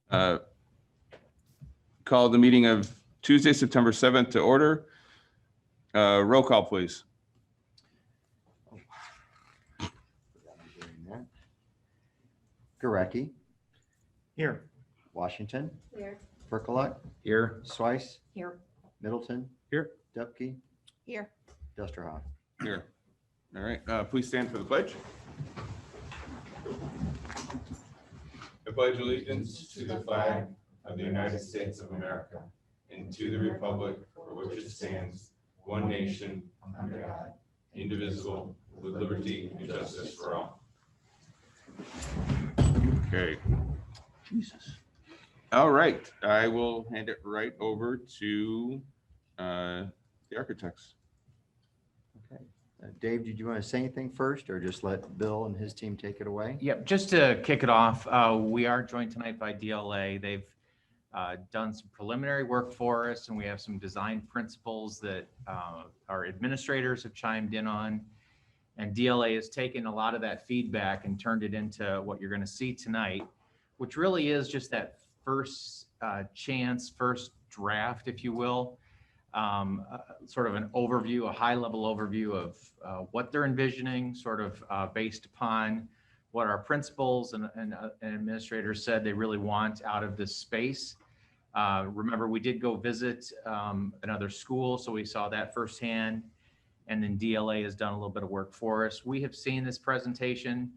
Call the meeting of Tuesday, September 7th to order. Roll call, please. Gurecki. Here. Washington. Here. Percolot. Here. Swice. Here. Middleton. Here. Dupke. Here. Dusterhoff. Here. All right. Please stand for the pledge. I pledge allegiance to the flag of the United States of America and to the republic for which it stands, one nation, under God, indivisible, with liberty and justice for all. Okay. Jesus. All right. I will hand it right over to the architects. Okay. Dave, did you want to say anything first or just let Bill and his team take it away? Yep, just to kick it off, we are joined tonight by DLA. They've done some preliminary work for us, and we have some design principles that our administrators have chimed in on. And DLA has taken a lot of that feedback and turned it into what you're going to see tonight, which really is just that first chance, first draft, if you will. Sort of an overview, a high-level overview of what they're envisioning, sort of based upon what our principals and administrators said they really want out of this space. Remember, we did go visit another school, so we saw that firsthand. And then DLA has done a little bit of work for us. We have seen this presentation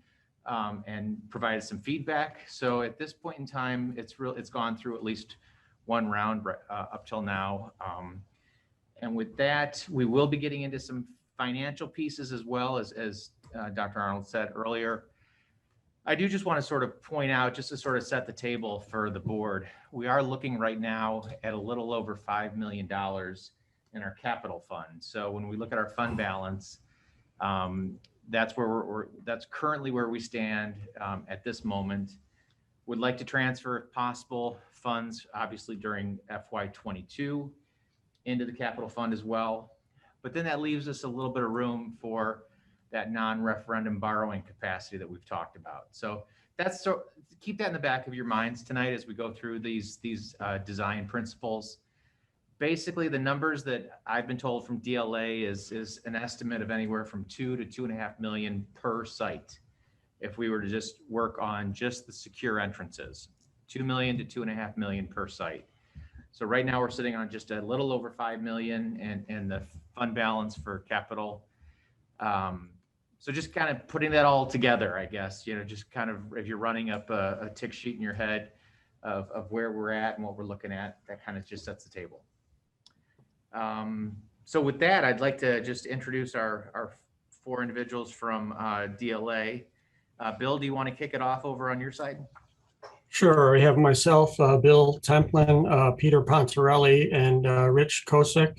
and provided some feedback. So at this point in time, it's gone through at least one round up till now. And with that, we will be getting into some financial pieces as well, as Dr. Arnold said earlier. I do just want to sort of point out, just to sort of set the table for the board, we are looking right now at a little over $5 million in our capital fund. So when we look at our fund balance, that's where that's currently where we stand at this moment. Would like to transfer, if possible, funds obviously during FY22 into the capital fund as well. But then that leaves us a little bit of room for that non-referendum borrowing capacity that we've talked about. So that's, so keep that in the back of your minds tonight as we go through these design principles. Basically, the numbers that I've been told from DLA is an estimate of anywhere from $2 to $2.5 million per site. If we were to just work on just the secure entrances, $2 million to $2.5 million per site. So right now we're sitting on just a little over 5 million and the fund balance for capital. So just kind of putting that all together, I guess, just kind of, if you're running up a tick sheet in your head of where we're at and what we're looking at, that kind of just sets the table. So with that, I'd like to just introduce our four individuals from DLA. Bill, do you want to kick it off over on your side? Sure. We have myself, Bill Templin, Peter Pontarelli, and Rich Kosick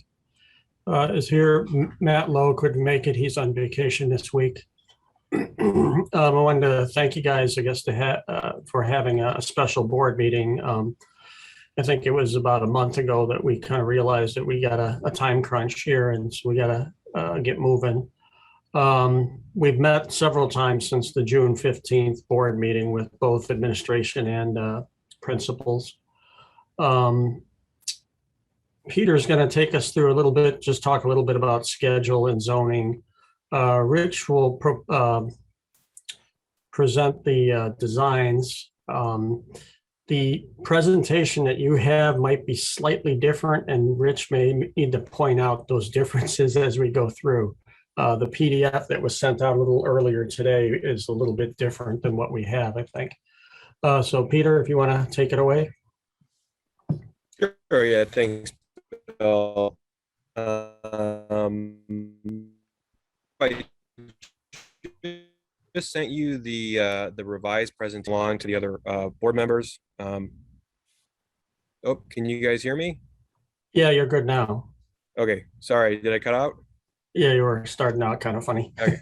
is here. Matt Lowe couldn't make it. He's on vacation this week. I wanted to thank you guys, I guess, for having a special board meeting. I think it was about a month ago that we kind of realized that we got a time crunch here, and so we got to get moving. We've met several times since the June 15th board meeting with both administration and principals. Peter's going to take us through a little bit, just talk a little bit about schedule and zoning. Rich will present the designs. The presentation that you have might be slightly different, and Rich may need to point out those differences as we go through. The PDF that was sent out a little earlier today is a little bit different than what we have, I think. So Peter, if you want to take it away. Sure, yeah, thanks, Bill. I just sent you the revised presentation along to the other board members. Oh, can you guys hear me? Yeah, you're good now. Okay, sorry, did I cut out? Yeah, you were starting out kind of funny. Okay,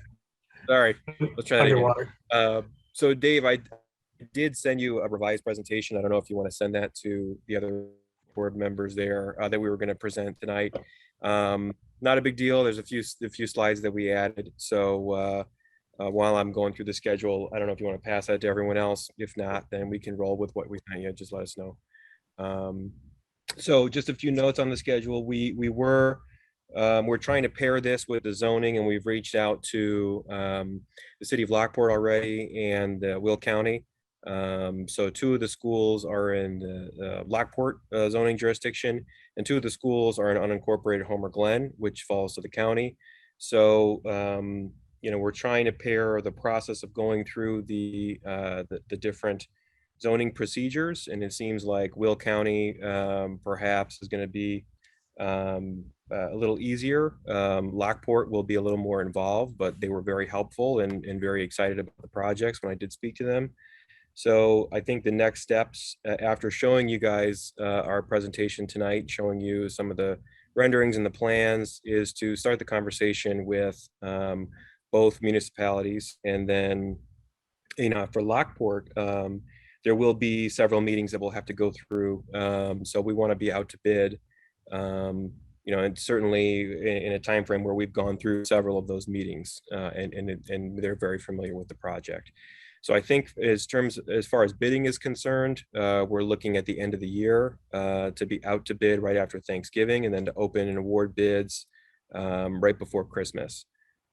sorry, let's try that Underwater. again. So Dave, I did send you a revised presentation. I don't know if you want to send that to the other board members there that we were going to present tonight. Not a big deal. There's a few slides that we added. So while I'm going through the schedule. I don't know if you want to pass that to everyone else. If not, then we can roll with what we sent you. Just let us know. So just a few notes on the schedule. We're trying to pair this with the zoning, and we've reached out to the city of Lockport already and Will County. So 2 of the schools are in the Lockport zoning jurisdiction, and 2 of the schools are in unincorporated Homer Glen, which falls to the county. So we're trying to pair the process of going through the different zoning procedures, and it seems like Will County perhaps is going to be a little easier. Lockport will be a little more involved, but they were very helpful and very excited about the projects when I did speak to them. So I think the next steps, after showing you guys our presentation tonight, showing you some of the renderings and the plans, is to start the conversation with both municipalities. And then, for Lockport, there will be several meetings that we'll have to go through. So we want to be out to bid, and certainly in a time frame where we've gone through several of those meetings, and they're very familiar with the project. So I think as far as bidding is concerned, we're looking at the end of the year to be out to bid right after Thanksgiving, and then to open and award bids right before Christmas.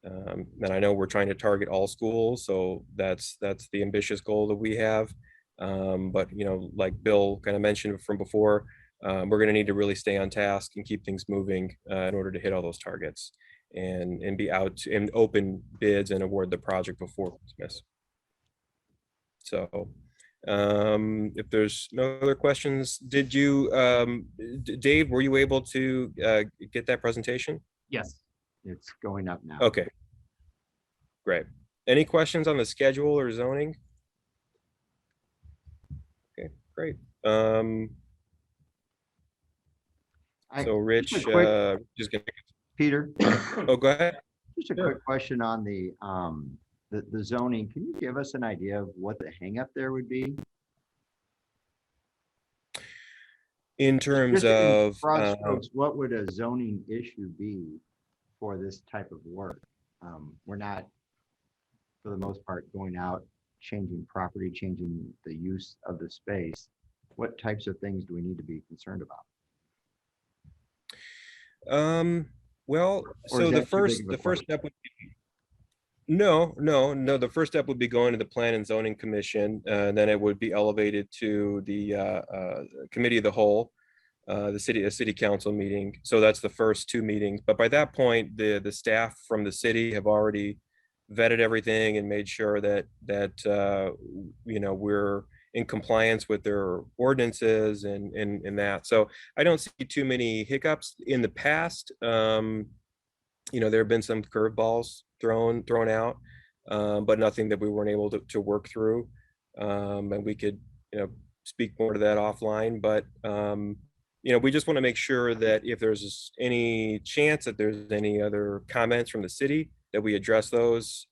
And I know we're trying to target all schools, so that's the ambitious goal that we have. But like Bill kind of mentioned from before, we're going to need to really stay on task and keep things moving in order to hit all those targets and be out and open bids and award the project before Christmas. So if there's no other questions, did you, Dave, were you able to get that presentation? Yes. It's going up now. Okay, great. Any questions on the schedule or zoning? Okay, great. So Rich, just a quick- just gonna, Peter, oh, go ahead. just a quick question on the zoning. Can you give us an idea of what the hang up there would be? In terms Just in of, broad strokes, what would a zoning issue be for this type of work? We're not, for the most part, going out, changing property, changing the use of the space. What types of things do we need to be concerned about? well, Or is so that too big of a the first step would be, no, the first step would be going to the Plan and Zoning Commission, then it would be elevated to the Committee of the Whole, the city council meeting. So that's the first 2 meetings. But by that point, the staff from the city have already vetted everything and made sure that we're in compliance with their ordinances and that. So I don't see too many hiccups. In the past, there have been some curveballs thrown out, but nothing that we weren't able to work through. And we could, speak more to that offline. But we just want to make sure that if there's any chance that there's any other comments from the city, that we address those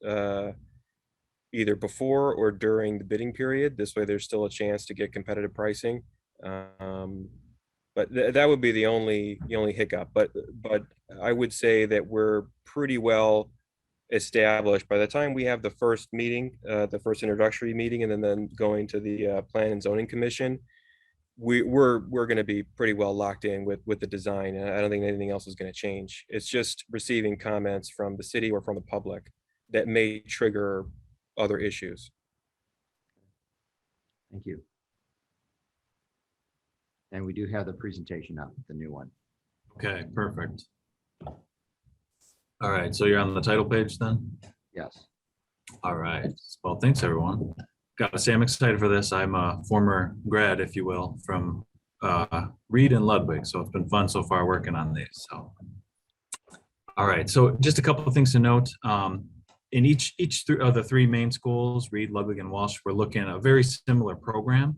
either before or during the bidding period. This way there's still a chance to get competitive pricing. But that would be the only hiccup. But I would say that we're pretty well established by the time we have the first meeting, the first introductory meeting, and then going to the Plan and Zoning Commission. We're going to be pretty well locked in with the design, and I don't think anything else is going to change. It's just receiving comments from the city or from the public that may trigger other issues. Thank you. And we do have the presentation up, the new one. Okay, perfect. All right, so you're on the title page then? Yes. All right, well, thanks everyone. Gotta say, I'm excited for this. I'm a former grad, if you will, from Reed and Ludwig, so it's been fun so far working on these. So, all right, so just a couple of things to note. In each of the 3 main schools, Reed, Ludwig, and Walsh, we're looking at a very similar program.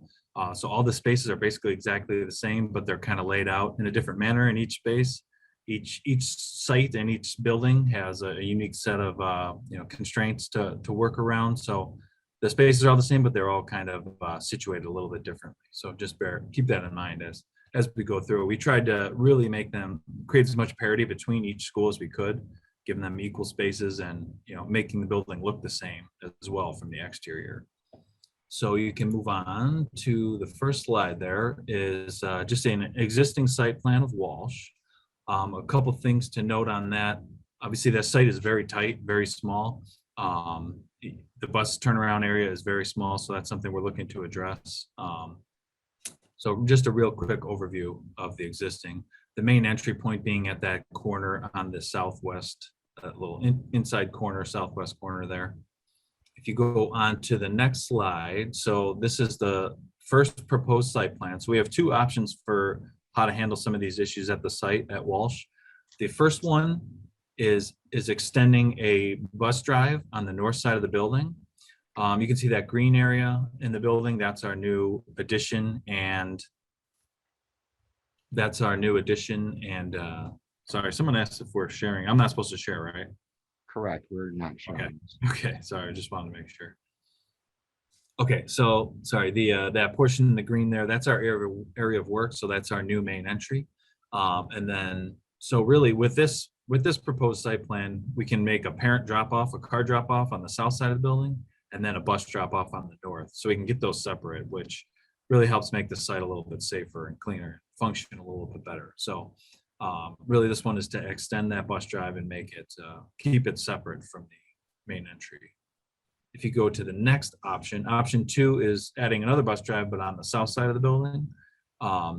So all the spaces are basically exactly the same, but they're kind of laid out in a different manner in each space. Each site and each building has a unique set of constraints to work around. So the spaces are all the same, but they're all kind of situated a little bit differently. So just keep that in mind as we go through. We tried to really make them create as much parity between each school as we could, giving them equal spaces and, making the building look the same as well from the exterior. So you can move on to the first slide. There is just an existing site plan of Walsh. A couple things to note on that. Obviously, that site is very tight, very small. The bus turnaround area is very small, so that's something we're looking to address. So just a real quick overview of the existing. The main entry point being at that corner on the southwest, that little inside corner, southwest corner there. If you go on to the next slide, so this is the first proposed site plan. So we have two options for how to handle some of these issues at the site at Walsh. The first one is extending a bus drive on the north side of the building. You can see that green area in the building. That's our new addition, and sorry, someone asked if we're sharing. I'm not supposed to share, right? Correct, we're not showing. Okay, sorry, I just wanted to make sure. Okay, so sorry, that portion in the green there, that's our area of work, so that's our new main entry. And then, so really with this proposed site plan, we can make a parent drop off, a car drop off on the south side of the building, and then a bus drop off on the north. So we can get those separate, which really helps make the site a little bit safer and cleaner, function a little bit better. So really this one is to extend that bus drive and make it, keep it separate from the main entry. If you go to the next option, option 2 is adding another bus drive, but on the south side of the building.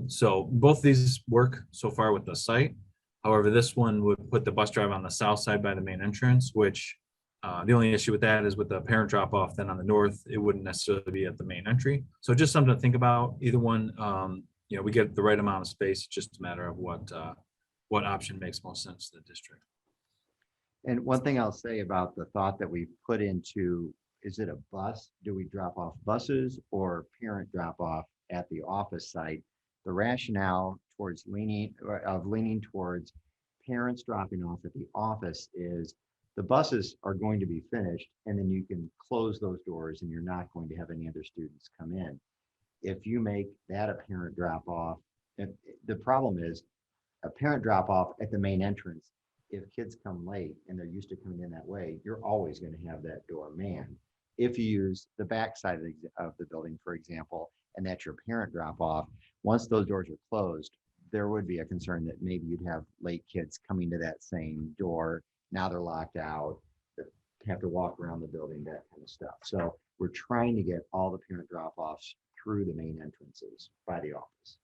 So both these work so far with the site. However, this one would put the bus drive on the south side by the main entrance, which the only issue with that is with the parent drop off, then on the north, it wouldn't necessarily be at the main entry. So just something to think about. Either one, we get the right amount of space, just a matter of what option makes most sense to the district. And one thing I'll say about the thought that we put into, is it a bus? Do we drop off buses or parent drop off at the office site? The rationale towards leaning towards parents dropping off at the office is the buses are going to be finished, and then you can close those doors and you're not going to have any other students come in. If you make that a parent drop off, the problem is a parent drop off at the main entrance. If kids come late and they're used to coming in that way, you're always going to have that door manned. If you use the back side of the building, for example, and that's your parent drop off, once those doors are closed, there would be a concern that maybe you'd have late kids coming to that same door. Now they're locked out, have to walk around the building, that kind of stuff. So we're trying to get all the parent drop offs through the main entrances by the office.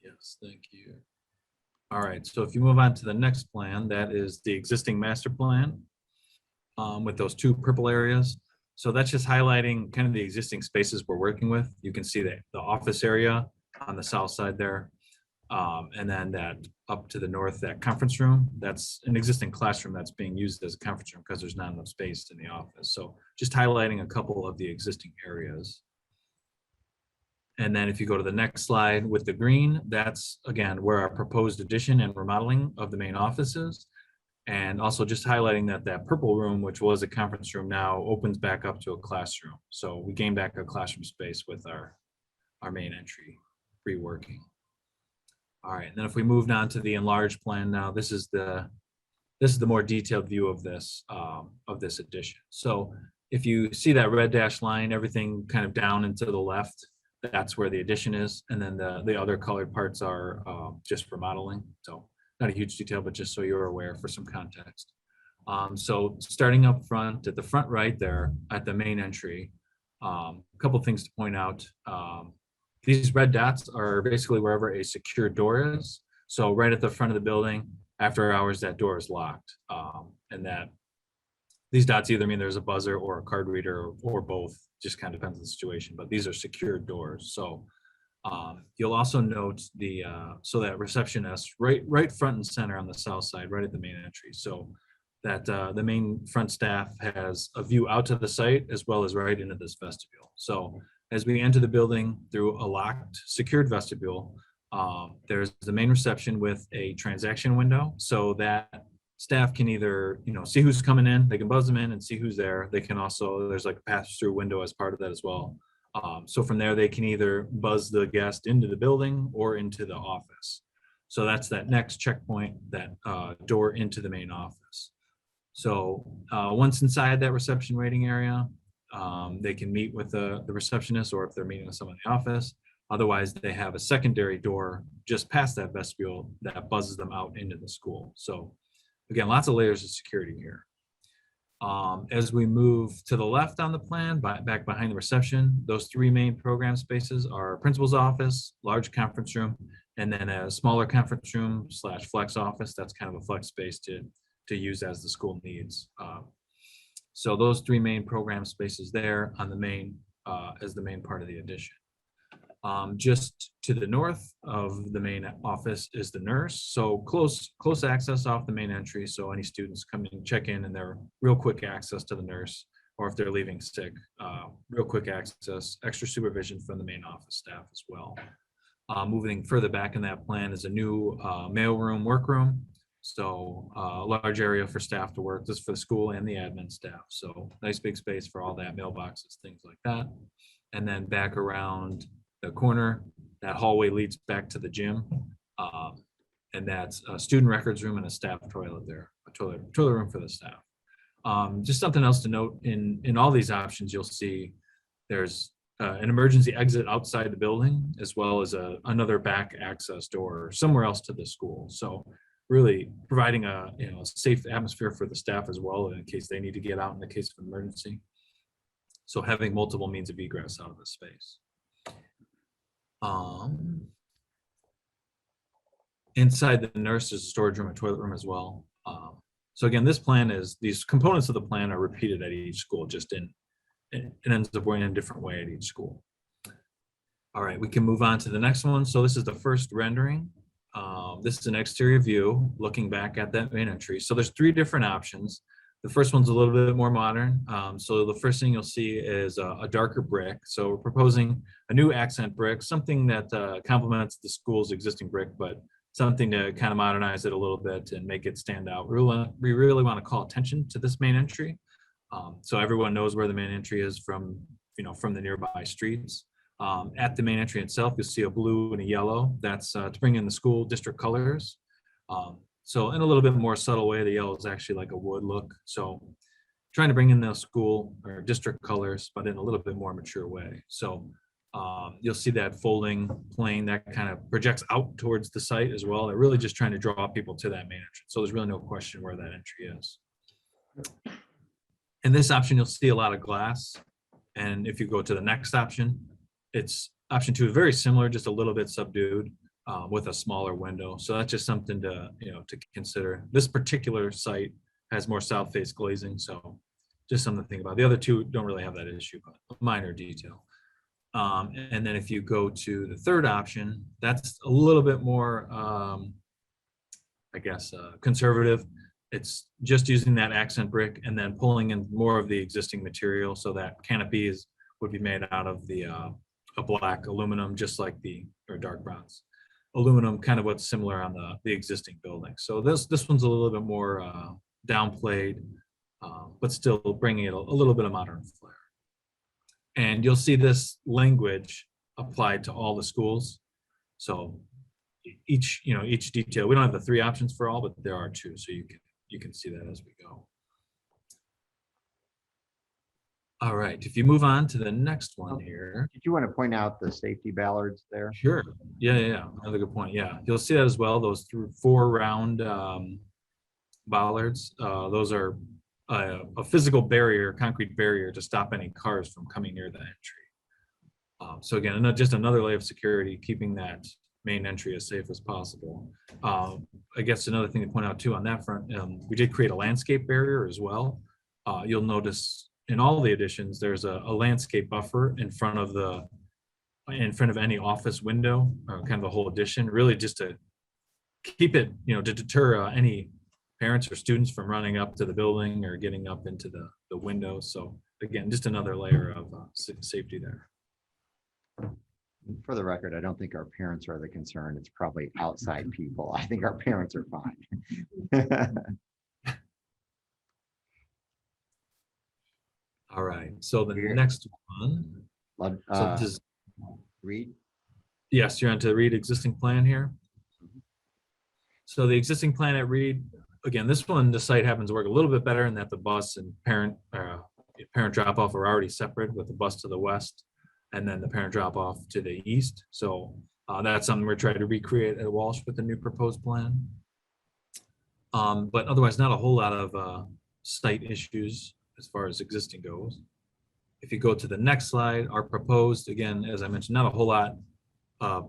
Yes, thank you. All right, so if you move on to the next plan, that is the existing master plan with those two purple areas. So that's just highlighting kind of the existing spaces we're working with. You can see that the office area on the south side there. And then that up to the north, that conference room, that's an existing classroom that's being used as a conference room because there's not enough space in the office. So just highlighting a couple of the existing areas. And then if you go to the next slide with the green, that's again where our proposed addition and remodeling of the main office is. And also just highlighting that purple room, which was a conference room, now opens back up to a classroom. So we gain back a classroom space with our main entry reworking. All right, and then if we moved on to the enlarged plan now, this is the more detailed view of this addition. So if you see that red dashed line, everything kind of down and to the left, that's where the addition is. And then the other colored parts are just remodeling. So not a huge detail, but just so you're aware for some context. So starting up front, at the front right there at the main entry, a couple things to point out. These red dots are basically wherever a secure door is. So right at the front of the building, after hours, that door is locked. And that these dots either mean there's a buzzer or a card reader or both, just kind of depends on the situation, but these are secured doors. So you'll also note so that receptionist right front and center on the south side, right at the main entry. So that the main front staff has a view out to the site as well as right into this vestibule. So as we enter the building through a locked, secured vestibule, there's the main reception with a transaction window so that staff can either, see who's coming in, they can buzz them in and see who's there. They can also, there's like a pass-through window as part of that as well. So from there, they can either buzz the guest into the building or into the office. So that's that next checkpoint, that door into the main office. So once inside that reception waiting area, they can meet with the receptionist, or if they're meeting with someone in the office. Otherwise, they have a secondary door just past that vestibule that buzzes them out into the school. So again, lots of layers of security here. As we move to the left on the plan, back behind the reception, those three main program spaces are principal's office, large conference room, and then a smaller conference room / flex office. That's kind of a flex space to use as the school needs. So those three main program spaces there on the main, as the main part of the addition. Just to the north of the main office is the nurse. So close access off the main entry. So any students come in, check in, and they're real quick access to the nurse, or if they're leaving sick, real quick access, extra supervision from the main office staff as well. Moving further back in that plan is a new mailroom, workroom. So a large area for staff to work, just for the school and the admin staff. So nice big space for all that, mailboxes, things like that. And then back around the corner, that hallway leads back to the gym. And that's a student records room and a staff toilet there, a toilet room for the staff. Just something else to note, in all these options, you'll see there's an emergency exit outside the building, as well as another back access door somewhere else to the school. So really providing a safe atmosphere for the staff as well, in case they need to get out in the case of emergency. So having multiple means of egress out of the space. Inside the nurse is a storage room and toilet room as well. So again, this plan is, these components of the plan are repeated at each school, just it ends up going in a different way at each school. All right, we can move on to the next one. So this is the first rendering. This is an exterior view looking back at that main entry. So there's three different options. The first one's a little bit more modern. So the first thing you'll see is a darker brick. So we're proposing a new accent brick, something that complements the school's existing brick, but something to kind of modernize it a little bit and make it stand out. We really want to call attention to this main entry. So everyone knows where the main entry is from the nearby streets. At the main entry itself, you'll see a blue and a yellow. That's to bring in the school district colors. So in a little bit more subtle way, the yellow is actually like a wood look. So trying to bring in the school or district colors, but in a little bit more mature way. So you'll see that folding plane that kind of projects out towards the site as well. They're really just trying to draw people to that main entrance. So there's really no question where that entry is. In this option, you'll see a lot of glass. And if you go to the next option, it's option 2, very similar, just a little bit subdued with a smaller window. So that's just something to consider. This particular site has more south face glazing, so just something to think about. The other two don't really have that issue, but a minor detail. And then if you go to the third option, that's a little bit more, conservative. It's just using that accent brick and then pulling in more of the existing material, so that canopy would be made out of a black aluminum, just like or dark bronze aluminum, kind of what's similar on the existing building. So this one's a little bit more downplayed, but still bringing it a little bit of modern flair. And you'll see this language applied to all the schools. So each detail, we don't have the 3 options for all, but there are 2, so you can see that as we go. All right, if you move on to the next one here. Did you want to point out the safety ballards there? Sure. Yeah. Another good point. Yeah, you'll see that as well. Those 4 round bollards. Those are a physical barrier, concrete barrier to stop any cars from coming near the entry. So again, just another layer of security, keeping that main entry as safe as possible. I guess another thing to point out too on that front, we did create a landscape barrier as well. You'll notice in all the additions, there's a landscape buffer in front of any office window, or kind of the whole addition, really just to keep it, to deter any parents or students from running up to the building or getting up into the window. So again, just another layer of safety there. For the record, I don't think our parents are the concern. It's probably outside people. I think our parents are fine. All right, so the next one. Read. Yes, you're on to read existing plan here. So the existing plan at Reed, again, this one, the site happens to work a little bit better in that the bus and parent drop off are already separate, with the bus to the west and then the parent drop off to the east. So that's something we're trying to recreate at Walsh with the new proposed plan. But otherwise, not a whole lot of site issues as far as existing goes. If you go to the next slide, our proposed, again, as I mentioned, not a whole lot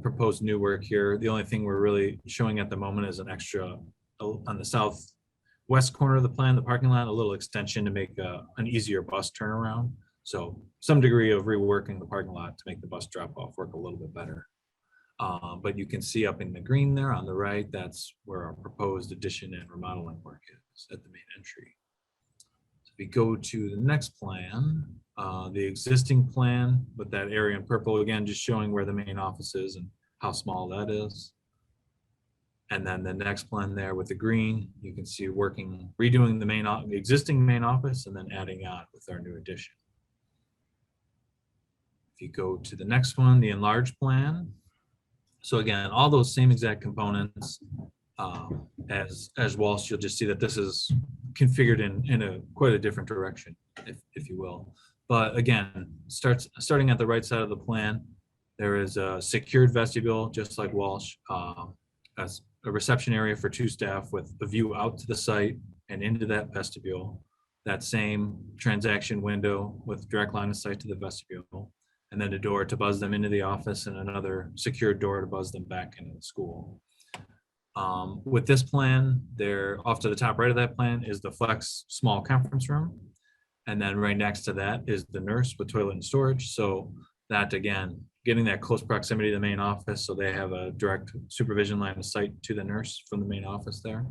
proposed new work here. The only thing we're really showing at the moment is an extra on the southwest corner of the plan, the parking lot, a little extension to make an easier bus turnaround. So some degree of reworking the parking lot to make the bus drop off work a little bit better. But you can see up in the green there on the right, that's where our proposed addition and remodeling work is at the main entry. So if we go to the next plan, the existing plan with that area in purple, again, just showing where the main office is and how small that is. And then the next plan there with the green, you can see redoing the existing main office and then adding on with our new addition. If you go to the next one, the enlarged plan. So again, all those same exact components as Walsh, you'll just see that this is configured in quite a different direction, if you will. But again, starting at the right side of the plan, there is a secured vestibule, just like Walsh, as a reception area for 2 staff with a view out to the site and into that vestibule. That same transaction window with direct line of sight to the vestibule, and then a door to buzz them into the office and another secured door to buzz them back into the school. With this plan, there off to the top right of that plan is the flex small conference room. And then right next to that is the nurse with toilet and storage. So that, again, getting that close proximity to the main office, so they have a direct supervision line of sight to the nurse from the main office there,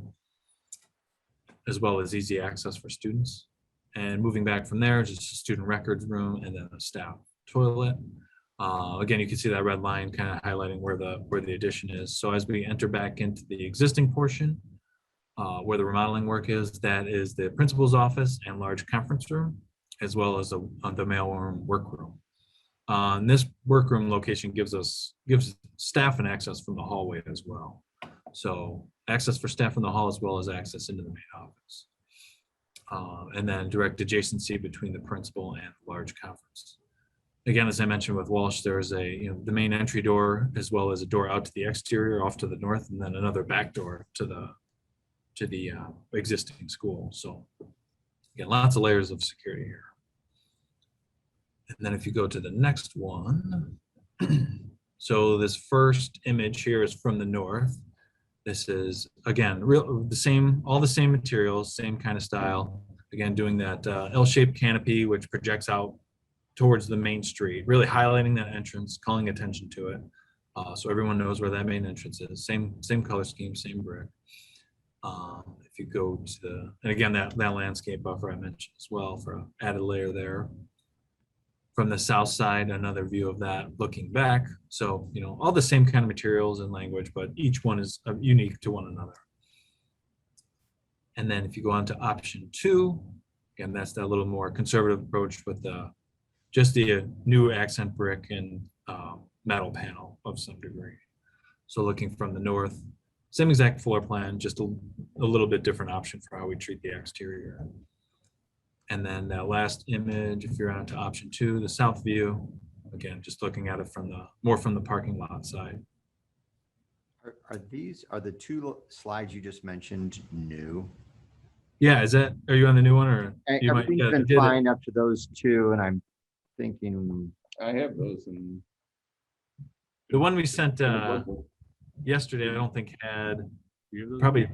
as well as easy access for students. And moving back from there, just a student records room and then a staff toilet. Again, you can see that red line kind of highlighting where the addition is. So as we enter back into the existing portion, where the remodeling work is, that is the principal's office and large conference room, as well as the mailroom workroom. This workroom location gives staff an access from the hallway as well. So access for staff in the hall as well as access into the main office. And then direct adjacency between the principal and large conference. Again, as I mentioned with Walsh, there is the main entry door as well as a door out to the exterior off to the north, and then another back door to the existing school. So again, lots of layers of security here. And then if you go to the next one, so this first image here is from the north. This is, again, all the same materials, same kind of style. Again, doing that L-shaped canopy, which projects out towards the main street, really highlighting that entrance, calling attention to it. So everyone knows where that main entrance is. Same color scheme, same brick. If you go to and again, that landscape buffer I mentioned as well for an added layer there. From the south side, another view of that looking back. So, all the same kind of materials and language, but each one is unique to one another. And then if you go on to option 2, again, that's that little more conservative approach with just the new accent brick and metal panel of some degree. So looking from the north, same exact floor plan, just a little bit different option for how we treat the exterior. And then that last image, if you're on to option 2, the south view, again, just looking at it more from the parking lot side. Are the 2 slides you just mentioned new? Yeah, are you on the new one or? Everything's been fine up to those 2, and I'm thinking. I have those in. The one we sent yesterday, I don't think had, probably,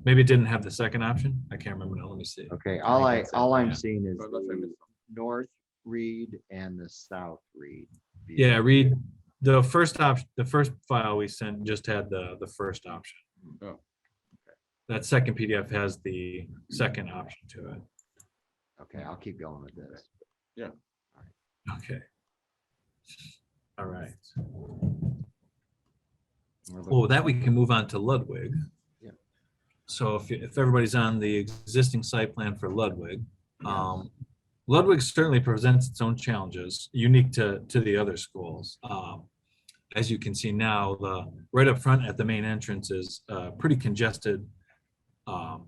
maybe it didn't have the second option. I can't remember now. Let me see. Okay, all I'm seeing is the north read and the south read. Yeah, read the first option. The first file we sent just had the first option. Oh, okay. That second PDF has the second option to it. Okay, I'll keep going with this. Yeah. Okay. All right. We're Well, with that, we can move on to Ludwig. Yeah. So if everybody's on the existing site plan for Ludwig, Ludwig certainly presents its own challenges unique to the other schools. as you can see now, the right up front at the main entrance is a pretty congested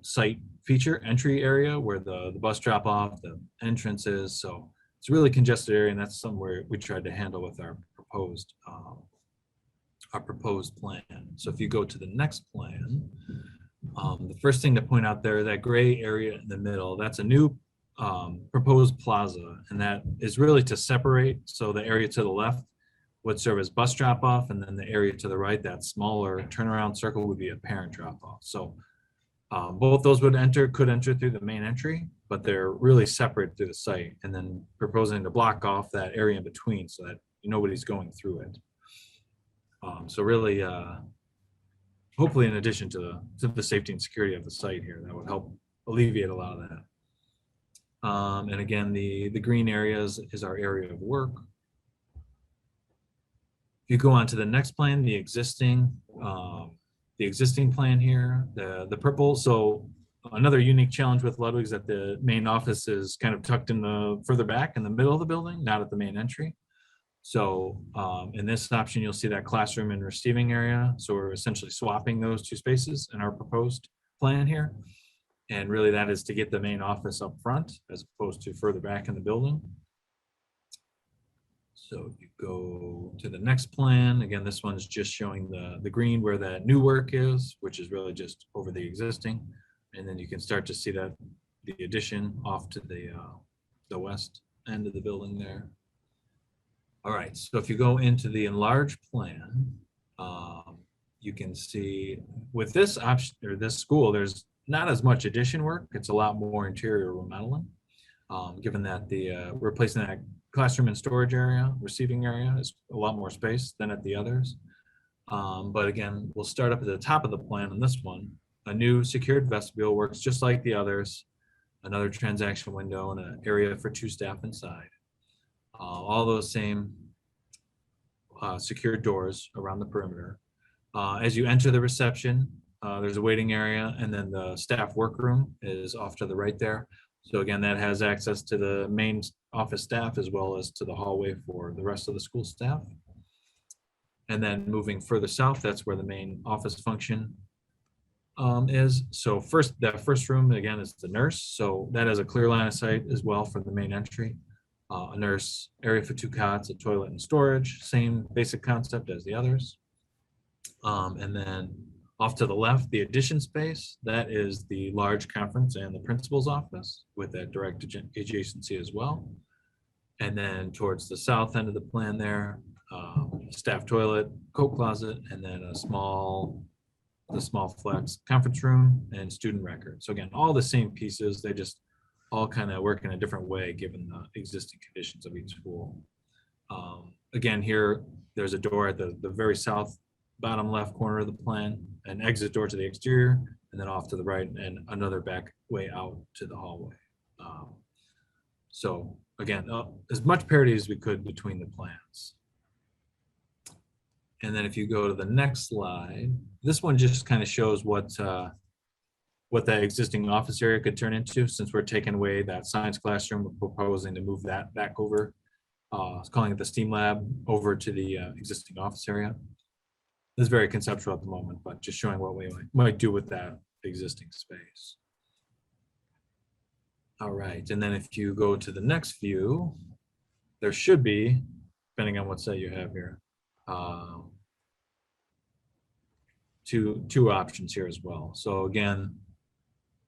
site feature entry area where the bus drop off, the entrance is. So it's a really congested area, and that's somewhere we tried to handle with our proposed plan. So if you go to the next plan, the first thing to point out there, that gray area in the middle, that's a new proposed plaza, and that is really to separate. So the area to the left would serve as bus drop off, and then the area to the right, that smaller turnaround circle, would be a parent drop off. So both those could enter through the main entry, but they're really separate through the site, and then proposing to block off that area in between so that nobody's going through it. So really, hopefully in addition to the safety and security of the site here, that would help alleviate a lot of that. And again, the green areas is our area of work. If you go on to the next plan, the existing plan here, the purple. So another unique challenge with Ludwig is that the main office is kind of tucked in the further back in the middle of the building, not at the main entry. So in this option, you'll see that classroom and receiving area. So we're essentially swapping those two spaces in our proposed plan here. And really that is to get the main office up front as opposed to further back in the building. So if you go to the next plan, again, this one's just showing the green where that new work is, which is really just over the existing. And then you can start to see that the addition off to the west end of the building there. All right, so if you go into the enlarged plan, you can see with this option or this school, there's not as much addition work. It's a lot more interior remodeling, given that the replacing that classroom and storage area, receiving area is a lot more space than at the others. But again, we'll start up at the top of the plan on this one. A new secured vestibule works just like the others. Another transaction window and an area for 2 staff inside. All those same secured doors around the perimeter. As you enter the reception, there's a waiting area, and then the staff workroom is off to the right there. So again, that has access to the main office staff as well as to the hallway for the rest of the school staff. And then moving further south, that's where the main office function is. So that first room, again, is the nurse. So that has a clear line of sight as well for the main entry. A nurse area for 2 cots, a toilet and storage, same basic concept as the others. And then off to the left, the addition space, that is the large conference and the principal's office with that direct adjacency as well. And then towards the south end of the plan there, staff toilet, coat closet, and then the small flex conference room and student record. So again, all the same pieces, they just all kind of work in a different way given the existing conditions of each school. Again, here, there's a door at the very south bottom left corner of the plan, an exit door to the exterior, and then off to the right, and another back way out to the hallway. So again, as much parity as we could between the plans. And then if you go to the next slide, this one just kind of shows what that existing office area could turn into, since we're taking away that science classroom. We're proposing to move that back over, calling it the STEAM lab, over to the existing office area. This is very conceptual at the moment, but just showing what we might do with that existing space. All right, and then if you go to the next view, there should be, depending on what set you have here, two options here as well. So again,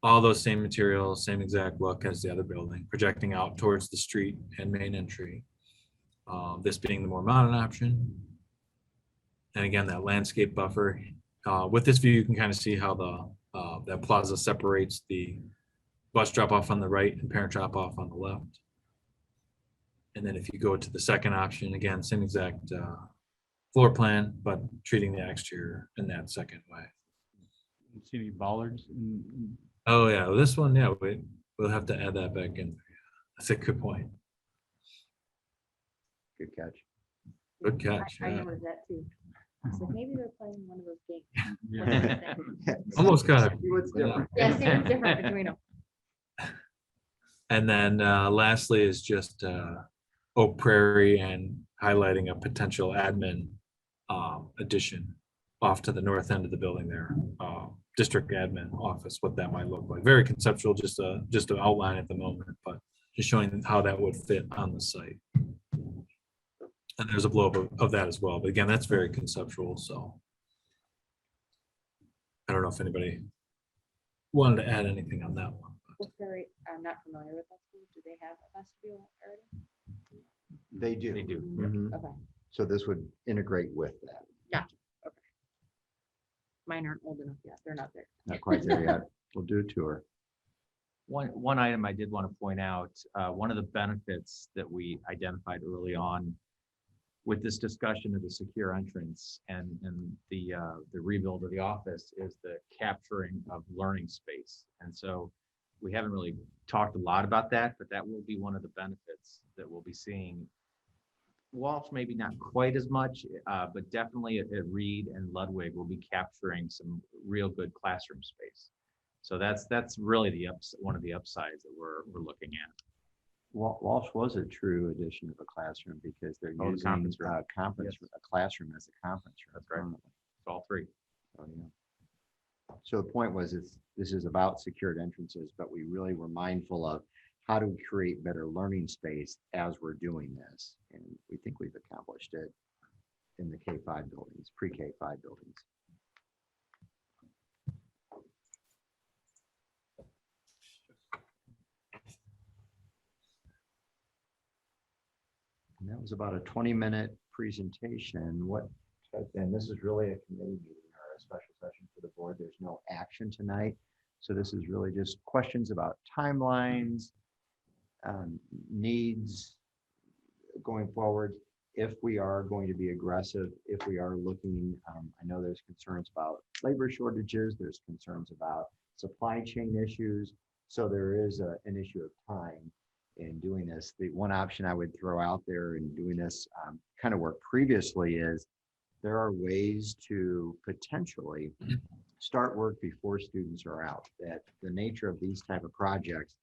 all those same materials, same exact look as the other building, projecting out towards the street and main entry. This being the more modern option. And again, that landscape buffer. With this view, you can kind of see how that plaza separates the bus drop off on the right and parent drop off on the left. And then if you go to the second option, again, same exact floor plan, but treating the exterior in that second way. See any bollards? Oh yeah, well, this one, yeah, we'll have to add that back in. That's a good point. Good catch. Good catch. I Yeah. noticed that too. So maybe they're playing one of those games. What's Yeah. that thing? Almost got it. What's different? Yeah, see what's different between them. And then lastly is just Oak Prairie and highlighting a potential admin addition off to the north end of the building there. District admin office, what that might look like. Very conceptual, just an outline at the moment, but just showing how that would fit on the site. And there's a blow up of that as well. But again, that's very conceptual. So I don't know if anybody wanted to add anything on that one. Very, I'm not familiar with that school. Do they have a vestibule already? They do. They do. Mhm. Okay, So this would integrate with that. gotcha. Okay. Mine aren't old enough yet. They're not there. Not quite there yet. We'll do a tour. One item I did want to point out, one of the benefits that we identified early on with this discussion of the secure entrance and the rebuild of the office is the capturing of learning space. And so we haven't really talked a lot about that, but that will be one of the benefits that we'll be seeing. Walsh, maybe not quite as much, but definitely at Reed and Ludwig will be capturing some real good classroom space. So that's really one of the upsides that we're looking at. Walsh was a true addition of a classroom because they're Oh, the using conference room. a classroom as a conference room. That's right. permanently. It's all three. So, yeah. So the point was, this is about secured entrances, but we really were mindful of how to create better learning space as we're doing this. And we think we've accomplished it in the K-5 buildings, pre-K-5 buildings. And that was about a 20-minute presentation. And this is really a committee meeting or a special session for the board. There's no action tonight. So this is really just questions about timelines, needs going forward. If we are going to be aggressive, if we are looking, I know there's concerns about labor shortages, there's concerns about supply chain issues. So there is an issue of time in doing this. The one option I would throw out there in doing this kind of work previously is there are ways to potentially start work before students are out. That the nature of these type of projects,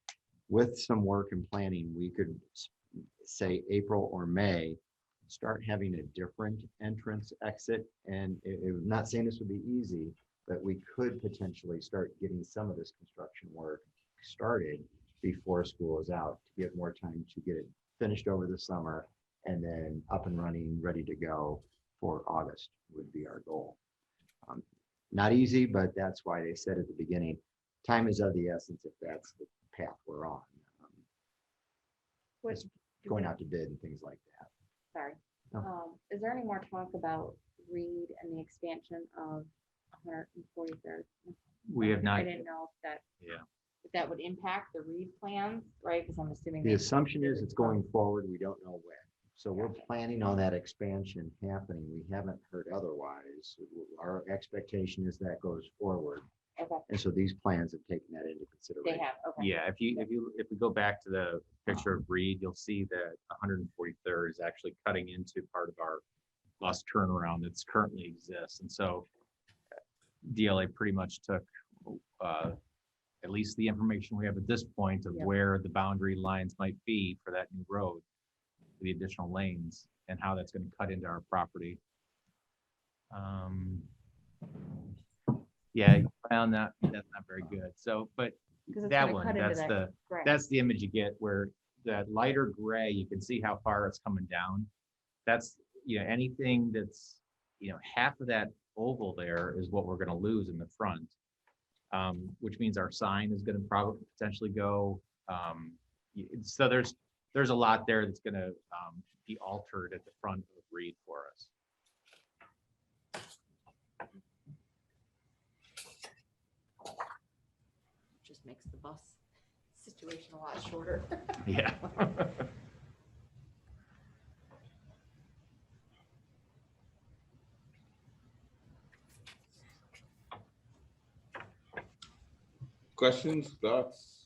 with some work and planning, we could say April or May, start having a different entrance exit. And I'm not saying this would be easy, but we could potentially start getting some of this construction work started before school is out to give more time to get it finished over the summer and then up and running, ready to go for August would be our goal. Not easy, but that's why they said at the beginning, time is of the essence if that's the path we're on. What, It's going out to bid and things like that. sorry. No. Is there any more talk about Reed and the expansion of 143rd? We have not. I didn't know Yeah. if that would impact the Reed plans, right? Because I'm assuming. The they- assumption is it's going forward. We don't know when. So we're planning on that expansion happening. We haven't heard otherwise. Our expectation is that goes forward. Okay, And so these plans have taken that into they consideration. have, okay. Yeah, if we go back to the picture of Reed, you'll see that 143rd is actually cutting into part of our bus turnaround that's currently exists. And so DLA pretty much took at least the information we have at this point of Yeah. where the boundary lines might be for that new road, the additional lanes, and how that's going to cut into our property. Yeah, I found that's not very good. So, but 'Cause it's that gonna one, cut into that's that grass. that's the image you get where that lighter gray, you can see how far it's coming down. That's, anything that's, half of that oval there is what we're going to lose in the front, which means our sign is going to probably potentially go. So there's a lot there that's going to be altered at the front of Reed for us. Just makes the bus situation a lot shorter. Yeah. Questions, thoughts?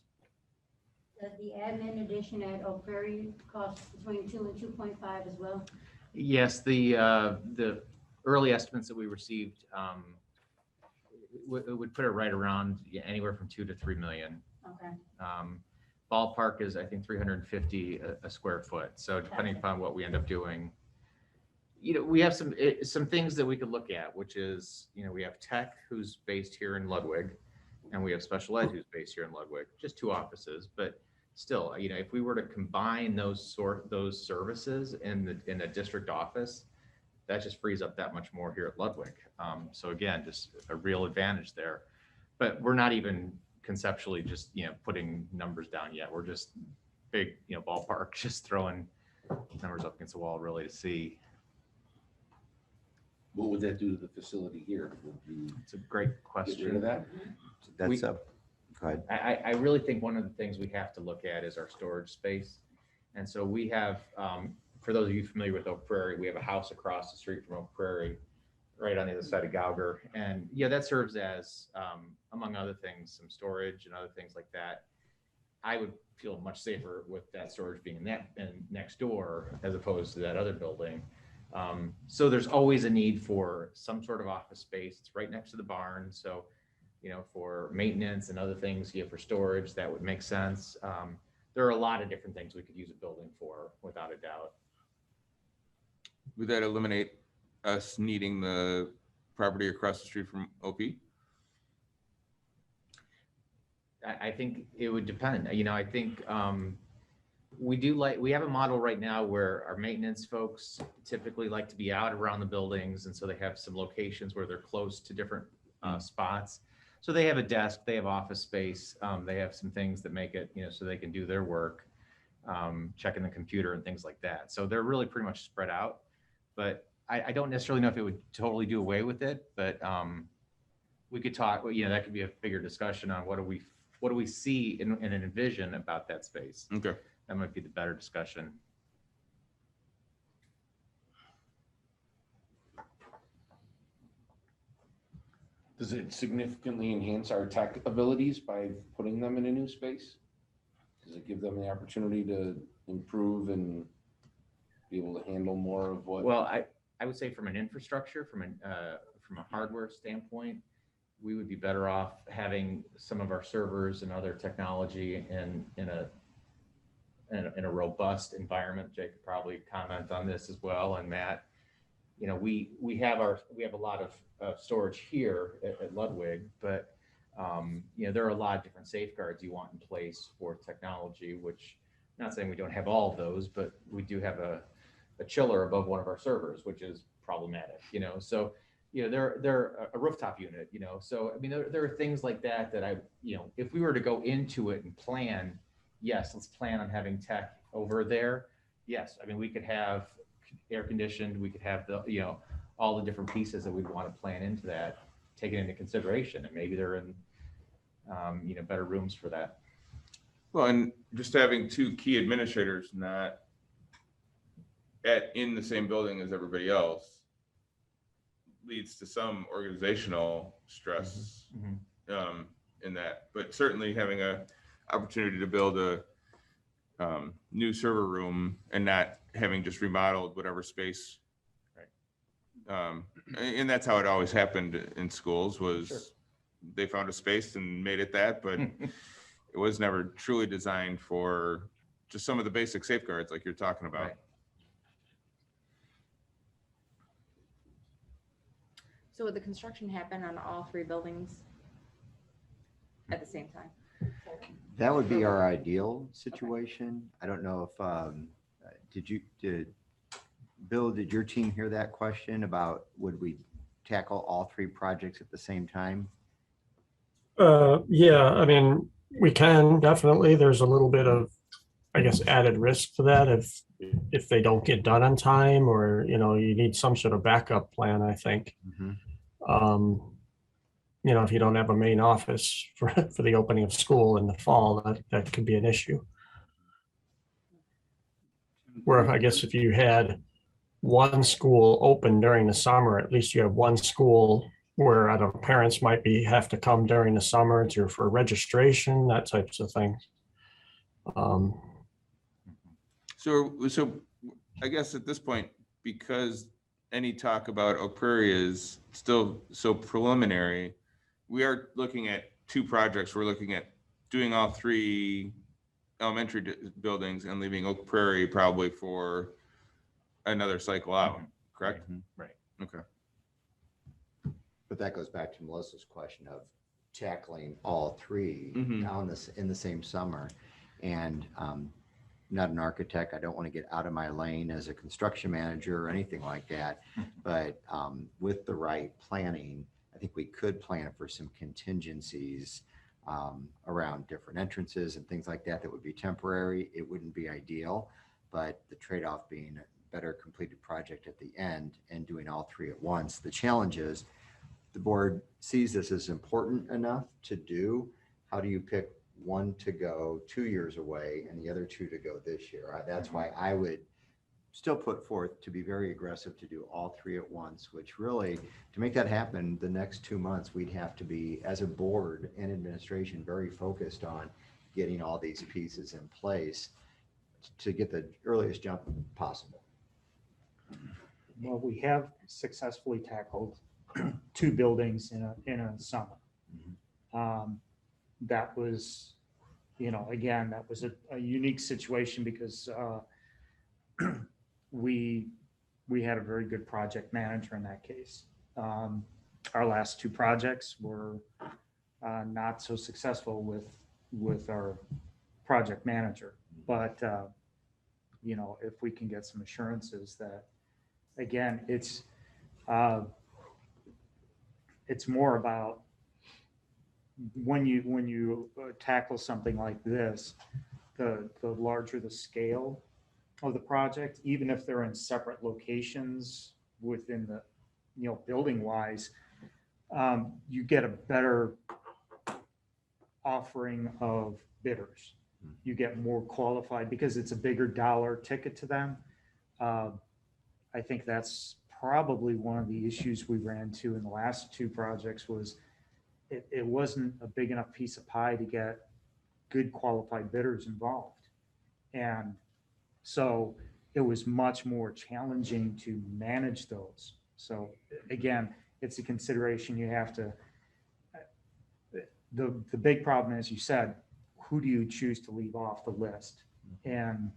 Does the admin addition at Oak Prairie cost between 2 and 2.5 as well? Yes, the early estimates that we received would put it right around anywhere from 2 to 3 million. Okay. Ballpark is, I think, 350 a square foot. So depending upon what we end up doing, we have some things that we could look at, which is, we have tech who's based here in Ludwig, and we have special ed who's based here in Ludwig, just 2 offices, but still, if we were to combine those services in a district office, that just frees up that much more here at Ludwig. So again, just a real advantage there. But we're not even conceptually just, putting numbers down yet. We're just big, ballpark, just throwing numbers up against the wall really to see. What would that do to the facility here? Would you It's a great get rid of question. that? That's up. Go ahead. I really think one of the things we have to look at is our storage space. And so we have, for those of you familiar with Oak Prairie, we have a house across the street from Oak Prairie, right on the other side of Gauger. And that serves as, among other things, some storage and other things like that. I would feel much safer with that storage being next door as opposed to that other building. So there's always a need for some sort of office space. It's right next to the barn. So, for maintenance and other things, for storage, that would make sense. There are a lot of different things we could use a building for, without a doubt. Would that eliminate us needing the property across the street from OP? I think it would depend. I think we have a model right now where our maintenance folks typically like to be out around the buildings. And so they have some locations where they're close to different spots. So they have a desk, they have office space. They have some things that make it, so they can do their work, checking the computer and things like that. So they're really pretty much spread out, but I don't necessarily know if it would totally do away with it, but we could talk, that could be a bigger discussion on what do we see and envision about that space. Okay. That might be the better discussion. Does it significantly enhance our tech abilities by putting them in a new space? Does it give them the opportunity to improve and be able to handle more of what? Well, I would say from an infrastructure, from a hardware standpoint, we would be better off having some of our servers and other technology in a robust environment. Jake could probably comment on this as well, and Matt. We have a lot of storage here at Ludwig, but there are a lot of different safeguards you want in place for technology, which, not saying we don't have all of those, but we do have a chiller above one of our servers, which is problematic, so they're a rooftop unit, so I mean there are things like that if we were to go into it and plan, yes, let's plan on having tech over there. Yes, I mean we could have air conditioned, we could have all the different pieces that we'd want to plan into that, taken into consideration, and maybe they're in better rooms for that. Well, and just having 2 key administrators not in the same building as everybody else leads to some organizational stress in that, but certainly having a opportunity to build a new server room and not having just remodeled whatever space. Right. And that's how it always happened in schools was Sure. They found a space and made it that, but it was never truly designed for just some of the basic safeguards like you're talking about. Right. So would the construction happen on all 3 buildings at the same time? That would be our ideal situation. I don't know if, Bill, did your team hear that question about would we tackle all 3 projects at the same time? Yeah, I mean, we can definitely. There's a little bit of, I guess, added risk to that if they don't get done on time, or you need some sort of backup plan, I think. If you don't have a main office for the opening of school in the fall, that could be an issue. Where I guess if you had one school open during the summer, at least you have one school where I don't know, parents might have to come during the summer for registration, that types of thing. So I guess at this point, because any talk about Oak Prairie is still so preliminary, we are looking at 2 projects. We're looking at doing all 3 elementary buildings and leaving Oak Prairie probably for another cycle out, correct? Right. Okay. But that goes back to Melissa's question of tackling all three Mhm. down in the same summer. And not an architect, I don't want to get out of my lane as a construction manager or anything like that. But with the right planning, I think we could plan for some contingencies around different entrances and things like that that would be temporary. It wouldn't be ideal, but the trade-off being a better completed project at the end and doing all three at once. The challenge is the board sees this as important enough to do. How do you pick one to go 2 years away and the other two to go this year? That's why I would still put forth to be very aggressive to do all three at once, which really, to make that happen the next 2 months, we'd have to be, as a board and administration, very focused on getting all these pieces in place to get the earliest jump possible. Well, we have successfully tackled 2 buildings in a summer. That was, again, that was a unique situation because we had a very good project manager in that case. Our last 2 projects were not so successful with our project manager. But, if we can get some assurances that, again, it's more about when you tackle something like this, the larger the scale of the project, even if they're in separate locations within the, building wise, you get a better offering of bidders. You get more qualified because it's a bigger dollar ticket to them. I think that's probably one of the issues we ran into in the last 2 projects was it wasn't a big enough piece of pie to get good qualified bidders involved. And so it was much more challenging to manage those. So again, it's a consideration you have to, the big problem, as you said, who do you choose to leave off the list? And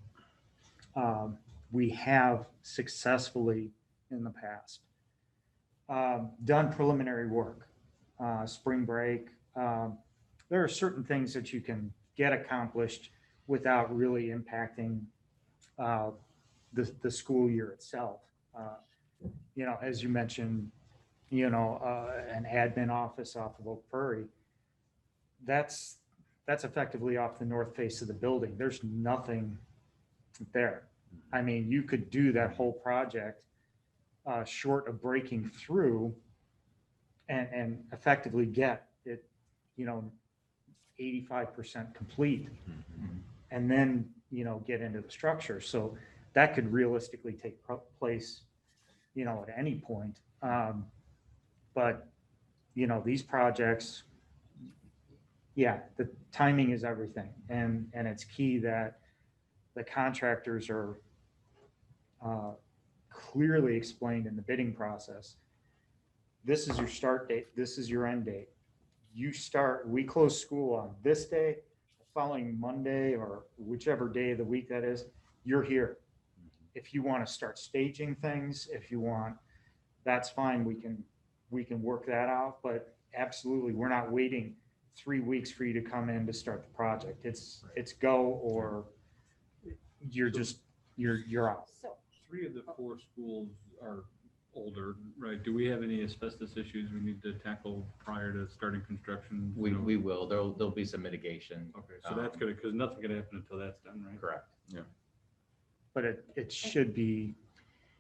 we have successfully in the past done preliminary work, spring break. There are certain things that you can get accomplished without really impacting the school year itself. As you mentioned, an admin office off of Oak Prairie, that's effectively off the north face of the building. There's nothing there. I mean, you could do that whole project short of breaking through and effectively get it, 85% complete, and then, get into the structure. So that could realistically take place, at any point. But, these projects, the timing is everything. And it's key that the contractors are clearly explained in the bidding process. This is your start date. This is your end date. We close school on this day, the following Monday or whichever day of the week that is, you're here. If you want to start staging things, that's fine. We can work that out, but absolutely, we're not waiting 3 weeks for you to come in to start the project. It's go, or you're out. So 3 of the 4 schools are older, right? Do we have any asbestos issues we need to tackle prior to starting construction? We will. There'll be some mitigation. Okay, so that's good, because nothing's gonna happen until that's done, right? Correct. But it should be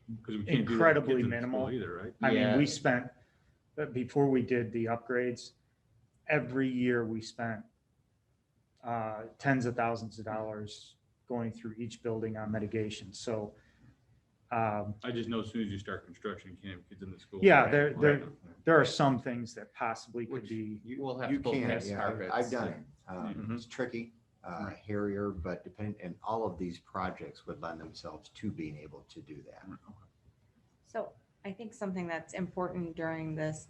Because we can't do that with incredibly kids in the minimal. school either, right? I mean, Yeah. we spent, before we did the upgrades, every year we spent tens of thousands of dollars going through each building on mitigation. So, I just know as soon as you start construction, you can't have kids in the school. yeah, Right. there are some things that possibly could be, We'll have You to pull can, next yeah, carpets. I've done it. Mhm. It's tricky, hairier, but and all of these projects would lend themselves to being able to do that. So I think something that's important during this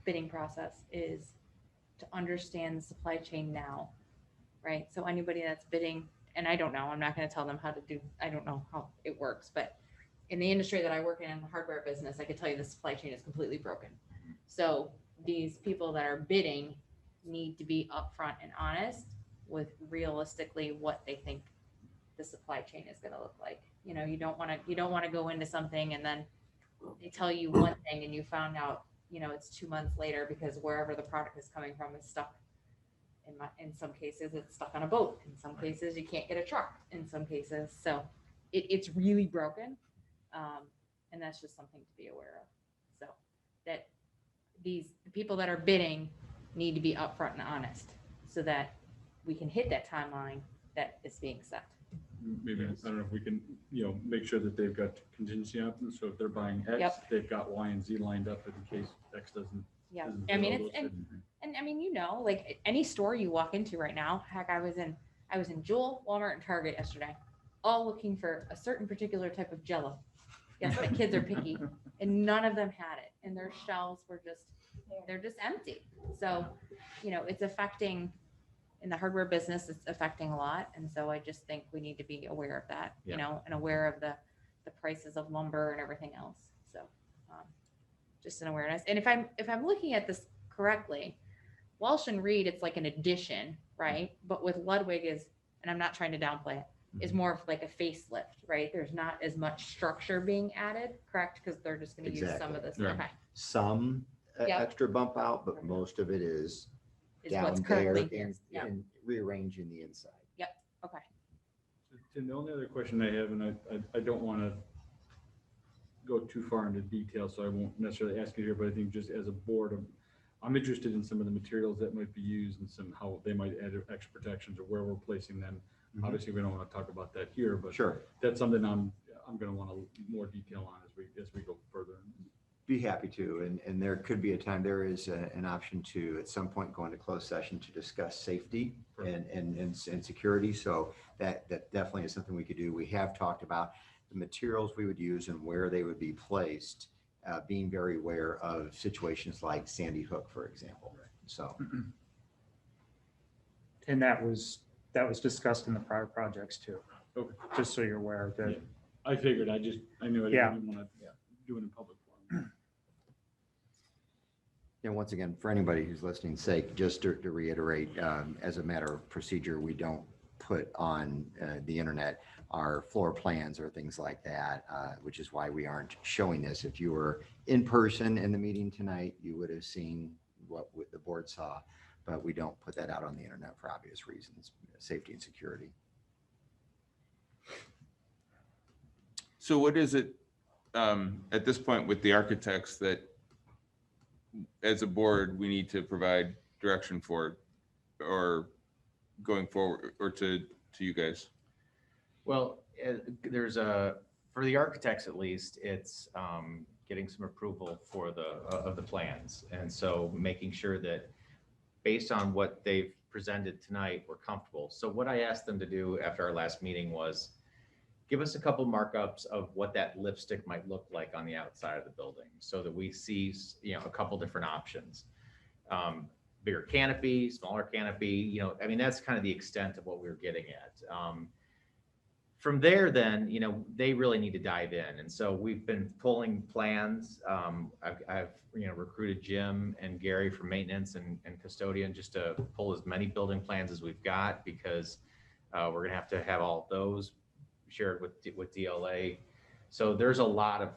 bidding process is to understand the supply chain now, right? So anybody that's bidding, and I don't know, I'm not going to tell them how to do, I don't know how it works, but in the industry that I work in the hardware business, I could tell you the supply chain is completely broken. So these people that are bidding need to be upfront and honest with realistically what they think the supply chain is going to look like. You know, you don't want to go into something and then they tell you one thing and you found out, you know, it's 2 months later because wherever the product is coming from is stuck. In some cases, it's stuck on a boat. In some cases, you can't get a truck. In some cases, so it's really broken, and that's just something to be aware of. So that the people that are bidding need to be upfront and honest, so that we can hit that timeline that is being set. Maybe, I don't know if we can, you know, make sure that they've got contingency options. So if they're buying X, Yep. they've got Y and Z lined up in case X doesn't. Yeah, doesn't I mean, fill it's those. and I mean, you know, like any store you walk into right now. Heck, I was in Jewel, Walmart, and Target yesterday, all looking for a certain particular type of Jell-O. Yes, my kids are picky, and none of them had it, and their shelves were they're just empty. So, you know, it's affecting in the hardware business. It's affecting a lot, and so I just think we need to be aware of that, Yeah. you know, and aware of the prices of lumber and everything else. So, just an awareness. And if I'm looking at this correctly, Walsh and Reed, it's like an addition, right? But with Ludwig and I'm not trying to downplay it, is more of like a facelift, right? There's not as much structure being added, correct? Because they're just going to use some of this. Right. Okay. Some Yep. extra bump out, but most of it is Is down what's there currently here. and, Yeah. and rearranging the inside. Okay. And the only other question I have, and I don't want to go too far into detail, so I won't necessarily ask you here, but I think just as a board, I'm interested in some of the materials that might be used and some how they might add extra protections or where we're placing them. Mhm. Obviously, we don't want to talk about that here, but Sure, that's something I'm going to want more detail on as we go further. be happy to. And there could be a time, there is an option to, at some point, go into closed session to discuss safety and security. So that definitely is something we could do. We have talked about the materials we would use and where they would be placed, being very aware of situations like Sandy Hook, for example. So, And that was discussed in the prior projects too. Okay. Just so you're aware that. Yeah. I figured, I knew I Yeah. didn't want to do it in public forum. and once again, for anybody who's listening's sake, just to reiterate, as a matter of procedure, we don't put on the internet our floor plans or things like that, which is why we aren't showing this. If you were in person in the meeting tonight, you would have seen what the board saw, but we don't put that out on the internet for obvious reasons, safety and security. So what is it at this point with the architects that as a board, we need to provide direction for or going forward or to you guys? Well, for the architects at least, it's getting some approval for the plans. And so making sure that based on what they've presented tonight, we're comfortable. So what I asked them to do after our last meeting was give us a couple markups of what that lipstick might look like on the outside of the building so that we see, you know, a couple different options. Bigger canopy, smaller canopy, you know, I mean, that's kind of the extent of what we were getting at. From there, then, you know, they really need to dive in. And so we've been pulling plans. I've recruited Jim and Gary from maintenance and custodian just to pull as many building plans as we've got, because we're going to have all those shared with DLA. So there's a lot of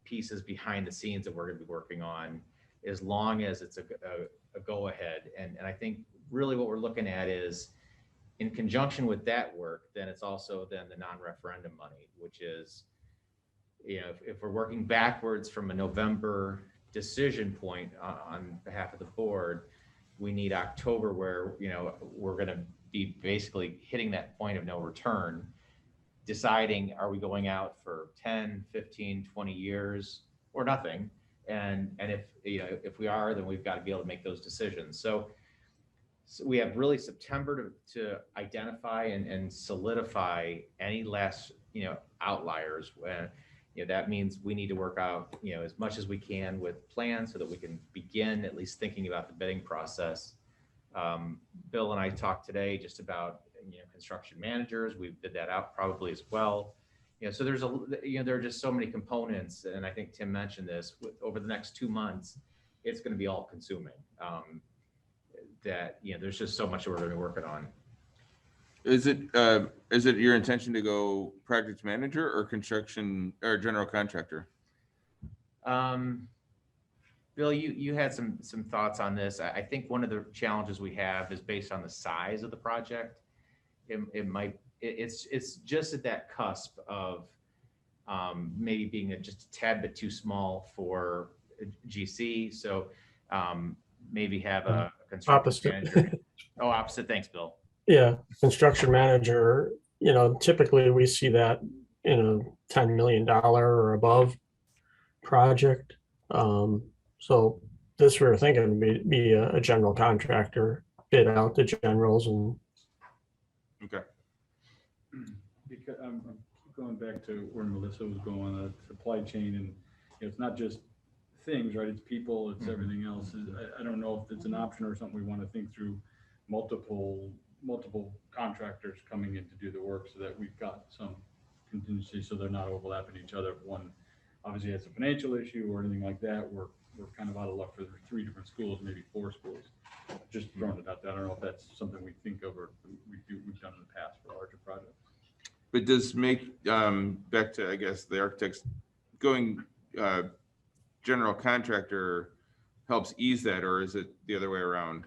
pieces behind the scenes that we're going to be working on, as long as it's a go ahead. And I think really what we're looking at is, in conjunction with that work, then it's also then the non-referendum money, which is, you know, if we're working backwards from a November decision point on behalf of the board, we need October where, you know, we're going to be basically hitting that point of no return, deciding, are we going out for 10, 15, 20 years or nothing? And if, you know, if we are, then we've got to be able to make those decisions. So we have really September to identify and solidify any last, you know, outliers. When, you know, that means we need to work out, you know, as much as we can with plans so that we can begin at least thinking about the bidding process. Bill and I talked today just about, you know, construction managers. We bid that out probably as well. So there's there are just so many components, and I think Tim mentioned this, over the next 2 months, it's going to be all consuming. That, there's just so much we're going to be working on. Is it your intention to go project manager or construction or general contractor? Bill, you had some thoughts on this. I think one of the challenges we have is based on the size of the project. It's just at that cusp of maybe being just a tad bit too small for GC. So maybe have a construction manager. Oh, opposite. Thanks, Bill. Yeah, construction manager, typically we see that in a $10 million or above project. So this we were thinking would be a general contractor, bid out the generals and. Okay. Because I'm going back to where Melissa was going, the supply chain, and it's not just things, right? It's people, it's everything else. I don't know if it's an option or something we want to think through, multiple contractors coming in to do the work so that we've got some contingency so they're not overlapping each other. If one obviously has a financial issue or anything like that, we're kind of out of luck for 3 different schools, maybe 4 schools. Just throwing it out there. I don't know if that's something we think of or we've done in the past for larger projects. But does make back to, I guess, the architects going general contractor helps ease that, or is it the other way around?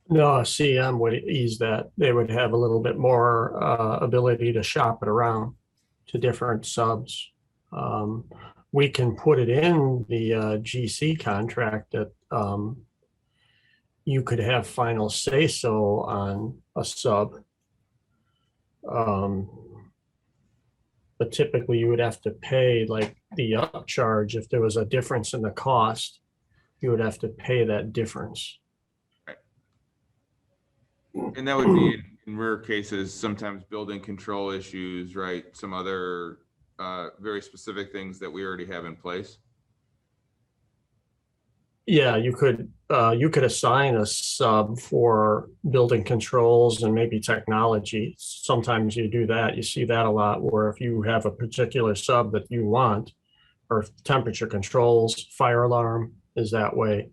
No, a CM would ease that. They would have a little bit more ability to shop it around to different subs. We can put it in the GC contract that you could have final say so on a sub. But typically you would have to pay like the upcharge. If there was a difference in the cost, you would have to pay that difference. And that would be in rare cases, sometimes building control issues, right? Some other very specific things that we already have in place. Yeah, you could assign a sub for building controls and maybe technology. Sometimes you do that. You see that a lot, where if you have a particular sub that you want, or temperature controls, fire alarm is that way.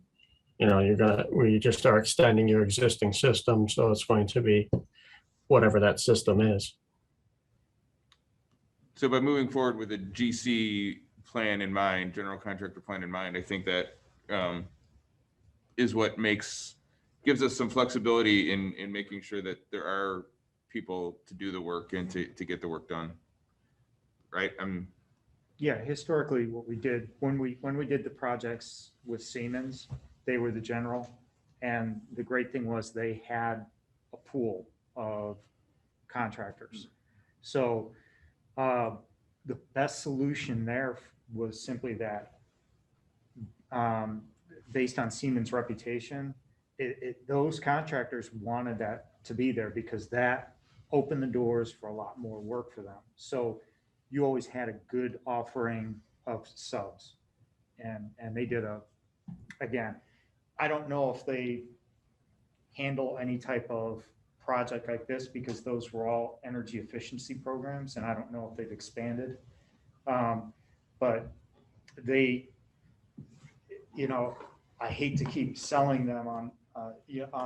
We just are extending your existing system, so it's going to be whatever that system is. So by moving forward with a GC plan in mind, general contractor plan in mind, I think that is what gives us some flexibility in making sure that there are people to do the work and to get the work done. Right? Yeah, historically, what we did when we did the projects with Siemens, they were the general, and the great thing was they had a pool of contractors. So the best solution there was simply that based on Siemens' reputation, those contractors wanted that to be there because that opened the doors for a lot more work for them. So you always had a good offering of subs, and they did again, I don't know if they handle any type of project like this because those were all energy efficiency programs, and I don't know if they've expanded. But they, I hate to keep selling them on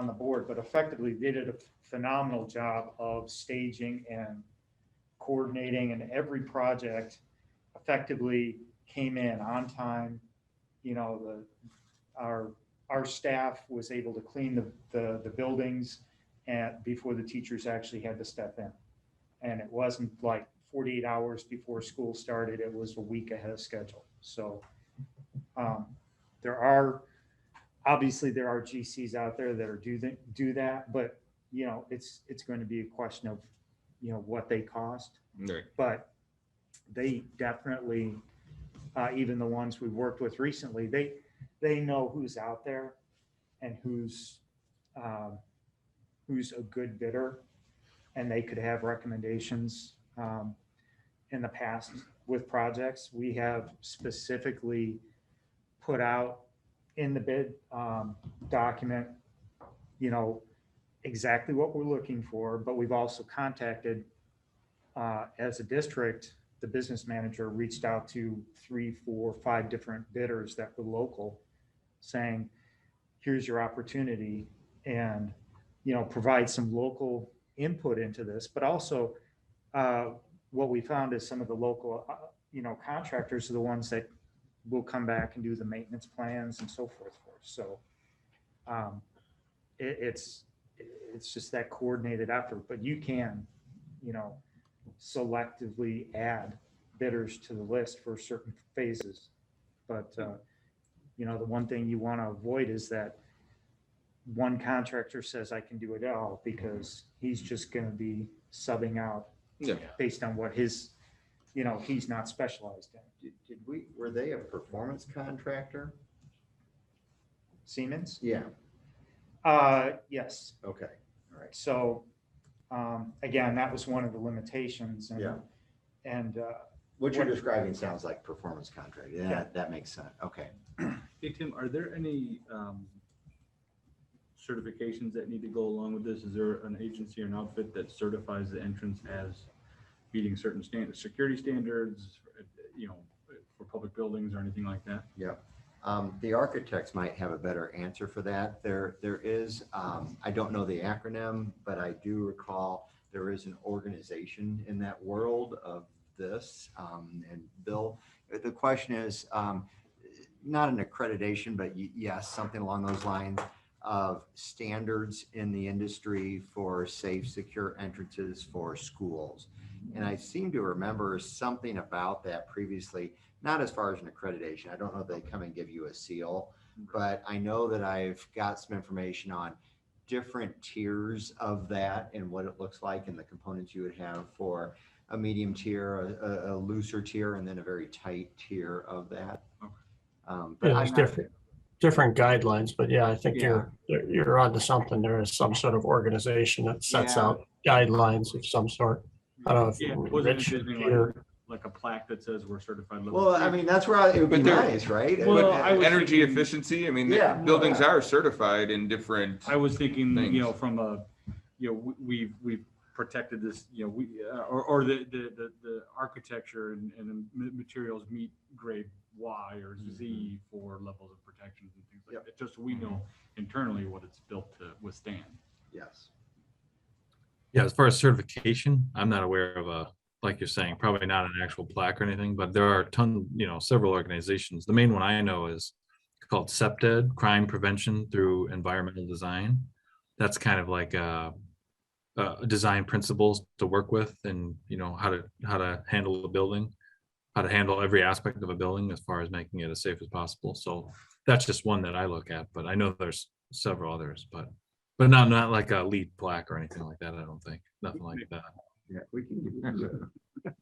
the board, but effectively they did a phenomenal job of staging and coordinating, and every project effectively came in on time. Our staff was able to clean the buildings before the teachers actually had to step in. And it wasn't like 48 hours before school started, it was a week ahead of schedule. So there are GCs out there that are do that, but it's going to be a question of what they cost. Right. But they definitely, even the ones we worked with recently, they know who's out there and who's a good bidder, and they could have recommendations. In the past with projects, we have specifically put out in the bid document, exactly what we're looking for, but we've also contacted as a district, the business manager reached out to 3, 4, 5 different bidders that were local, saying, here's your opportunity, and, you know, provide some local input into this. But also, what we found is some of the local, you know, contractors are the ones that will come back and do the maintenance plans and so forth for us. So it's just that coordinated effort, but you can, you know, selectively add bidders to the list for certain phases. But, you know, the one thing you want to avoid is that one contractor says, I can do it all, because he's just going to be subbing out based on what his, you know, he's not specialized in. Were they a performance contractor? Siemens? Yeah, Yes. okay, all right. So, again, that was one of the limitations. And, Yeah. And, What you're describing sounds like performance contract. Yeah, Yeah. that makes sense. Okay. Hey, Tim, are there any certifications that need to go along with this? Is there an agency or an outfit that certifies the entrance as meeting certain standards, security standards, you know, for public buildings or anything like that? Yeah. The architects might have a better answer for that. There is, I don't know the acronym, but I do recall there is an organization in that world of this. And Bill, the question is, not an accreditation, but yes, something along those lines of standards in the industry for safe, secure entrances for schools. And I seem to remember something about that previously, not as far as an accreditation. I don't know if they come and give you a seal, but I know that I've got some information on different tiers of that and what it looks like and the components you would have for a medium tier, a looser tier, and then a very tight tier of that. But Yeah, I'm there's not- different guidelines, but yeah, I think Yeah. you're onto something. There is some sort of organization that sets Yeah. out guidelines of some sort. I don't know if Yeah, wasn't Rich or it Peter. like a plaque that says we're certified level Well, 3? I mean, that's where it would be But there- nice, right? Well, But I was energy thinking- efficiency, I mean, the Yeah. buildings are certified in different. I was thinking, things. you know, from a, you know, we've protected this, you know, or the architecture and the materials meet grade Y or Z for levels of protections and things like Yep. that, just so we know internally what it's built to withstand. Yes. Yeah, as far as certification, I'm not aware of a, like you're saying, probably not an actual plaque or anything, but there are several organizations. The main one I know is called CEPTED, Crime Prevention Through Environmental Design. That's kind of like design principles to work with, and you know how to handle a building, how to handle every aspect of a building as far as making it as safe as possible. So that's just one that I look at, but I know there's several others, but not like a LEED plaque or anything like that. I don't think, nothing like that. Yeah, we can give you.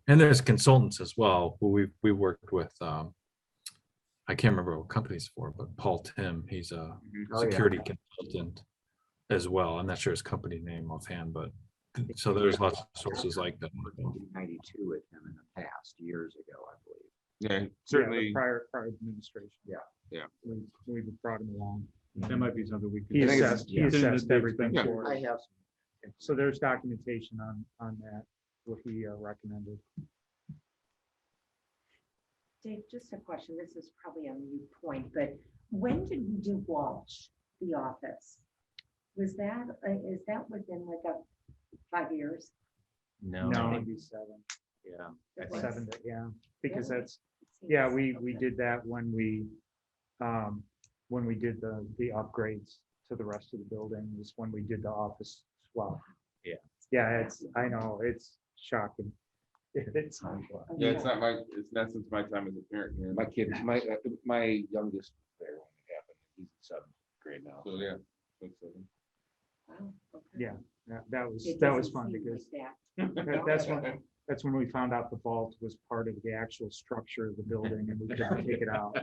And there's consultants as well who we worked with. I can't remember what company he's for, but Paul Tim, he's a Oh, yeah. security consultant as well. I'm not sure his company name offhand, but so there's lots of sources like that. 92 with him in the past, years ago, I believe. Yeah, Yeah, the certainly. prior administration. Yeah. Yeah. We brought him along. That might be something we He could. assessed, he Yeah. assessed everything Yeah. for I us. have some. So there's documentation on that, what he recommended. Dave, just a question. This is probably a moot point, but when did we do Walsh, the office? Was that, is that within like 5 years? No. No, maybe 7. Yeah. It was? 7, yeah, because Really? that's, It seems- yeah, we okay. did that when we did the upgrades to the rest of the building, is when we did the office swap. Yeah. Yeah, I know, it's shocking. It's, Yeah, it's not since my time as a parent here. My kid, my youngest was there when it happened. He's in 7th grade now. So, yeah. Wow, okay. yeah, that was It fun doesn't seem because like that. that's when we found out the vault was part of the actual structure of the building and we couldn't take it out.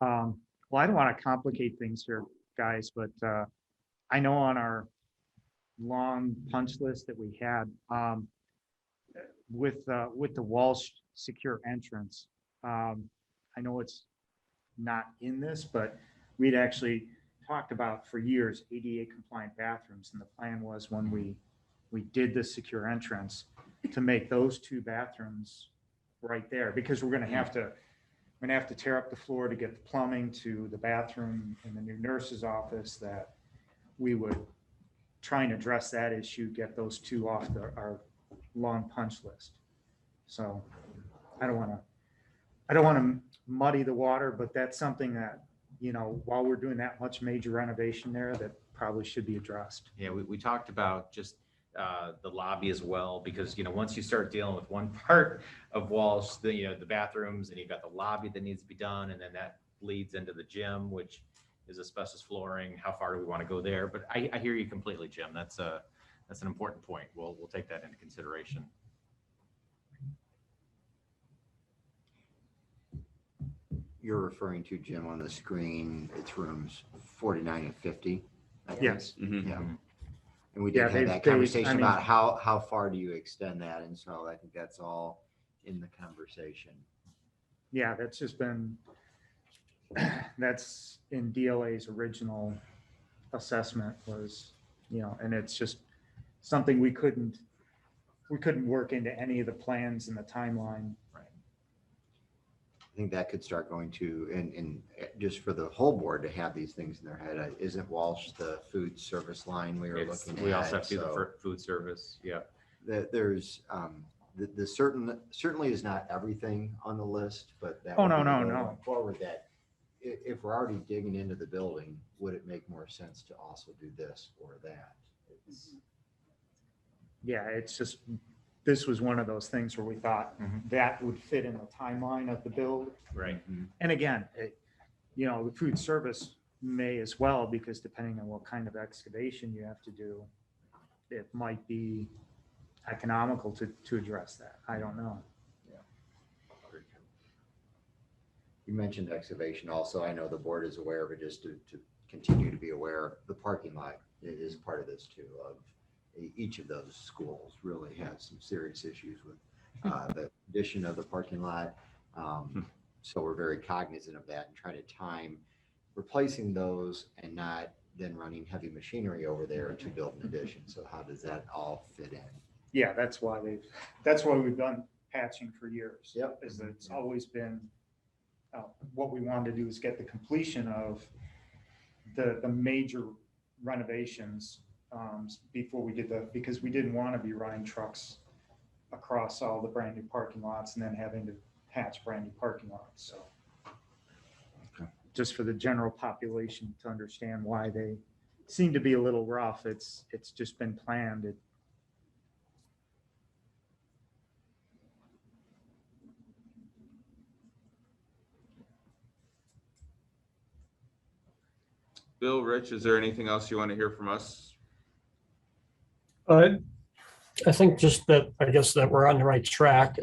Well, I don't want to complicate things here, guys, but I know on our long punch list that we had, with the Walsh secure entrance, I know it's not in this, but we'd actually talked about for years, ADA compliant bathrooms. And the plan was when we did the secure entrance to make those 2 bathrooms right there, because we're gonna have to tear up the floor to get the plumbing to the bathroom in the new nurse's office, that we would try and address that issue, get those 2 off our long punch list. So I don't wanna muddy the water, but that's something that, you know, while we're doing that much major renovation there, that probably should be addressed. Yeah, we talked about just the lobby as well, because, you know, once you start dealing with one part of Walsh, the bathrooms, and you've got the lobby that needs to be done, and then that leads into the gym, which is asbestos flooring. How far do we want to go there? But I hear you completely, Jim. That's an important point. We'll take that into consideration. You're referring to, Jim, on the screen, it's rooms 49 and 50. I think. Yes. Yeah. And we Yeah, did have that they- conversation I mean- about how far do you extend that? And so I think that's all in the conversation. Yeah, that's just been, that's in DLA's original assessment was, you know, and it's just something we couldn't work into any of the plans in the timeline. I think that could start going to, and just for the whole board to have these things in their head, isn't Walsh the food service line we were looking at? We also have to do So the food service. Yeah. There's, the certainly is not everything on the list, but that. Oh, would no, be the no, goal no. going forward, that if we're already digging into the building, would it make more sense to also do this or that? Yeah, it's just, this was one of those things where we thought that would fit in the timeline of the build. Right. And again, you know, the food service may as well, because depending on what kind of excavation you have to do, it might be economical to address that. I don't know. You mentioned excavation also. I know the board is aware of it, just to continue to be aware. The parking lot is part of this too. Of each of those schools really has some serious issues with the condition of the parking lot. So we're very cognizant of that and try to time replacing those and not then running heavy machinery over there to build an addition. So how does that all fit in? Yeah, that's why we've done patching for years. Yep. Is that it's always been, what we wanted to do is get the completion of the major renovations before we did because we didn't want to be running trucks across all the brand new parking lots and then having to patch brand new parking lots. So just for the general population to understand why they seem to be a little rough, it's just been planned. Bill, Rich, is there anything else you want to hear from us? I think just that, I guess that we're on the right track.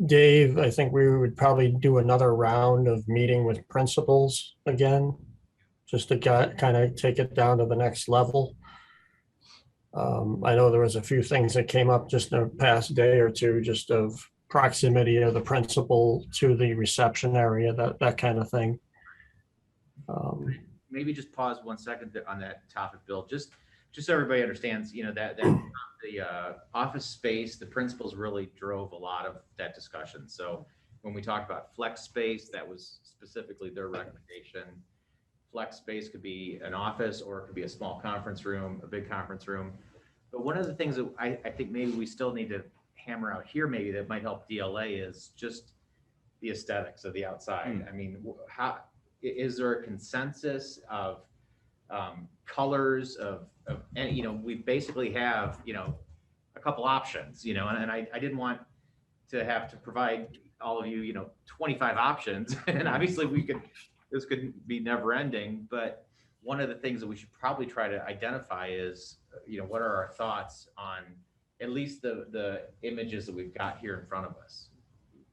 Dave, I think we would probably do another round of meeting with principals again, just to kind of take it down to the next level. I know there was a few things that came up just in the past day or two, just of proximity of the principal to the reception area, that kind of thing. Maybe just pause 1 second on that topic, Bill, just so everybody understands, you know, that the office space, the principals really drove a lot of that discussion. So when we talked about flex space, that was specifically their recommendation. Flex space could be an office, or it could be a small conference room, a big conference room. But one of the things that I think maybe we still need to hammer out here, maybe that might help DLA, is just the aesthetics of the outside. I mean, how is there a consensus of colors of, and, you know, we basically have, you know, a couple options, you know, and I didn't want to have to provide all of you, you know, 25 options. And obviously this could be never ending, but one of the things that we should probably try to identify is, you know, what are our thoughts on at least the images that we've got here in front of us?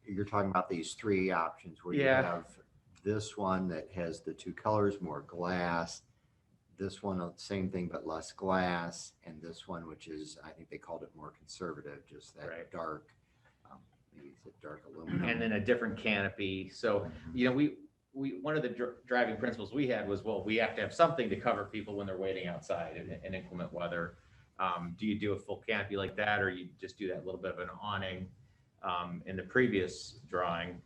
You're talking about these 3 options where you Yeah. have this one that has the 2 colors, more glass. This one, same thing, but less glass. And this one, which is, I think they called it more conservative, just that Right. dark, maybe it's a dark aluminum. And then a different canopy. So, you know, one of the driving principles we had was, well, we have to have something to cover people when they're waiting outside in inclement weather. Do you do a full canopy like that, or you just do that little bit of an awning in the previous drawing?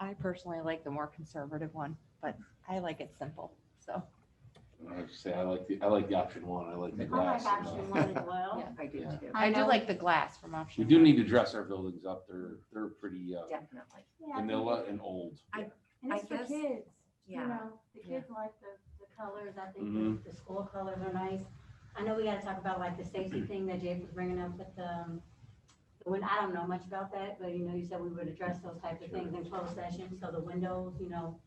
I personally like the more conservative one, but I like it simple, so. I have to say, I like the option one. I like the I glass. like option one as well. Yeah. I do too. I do know. like the glass from option. We do one. need to dress our buildings up. They're pretty Definitely. Yeah, I think vanilla and old. And I it's for guess- kids, yeah, you know, the yeah. kids like the colors, I think Mhm. the school colors are nice. I know we gotta talk about like the safety thing that Jake was bringing up with when, I don't know much about that, but you know, you said we would address those types of things in closed session, so the windows, you know,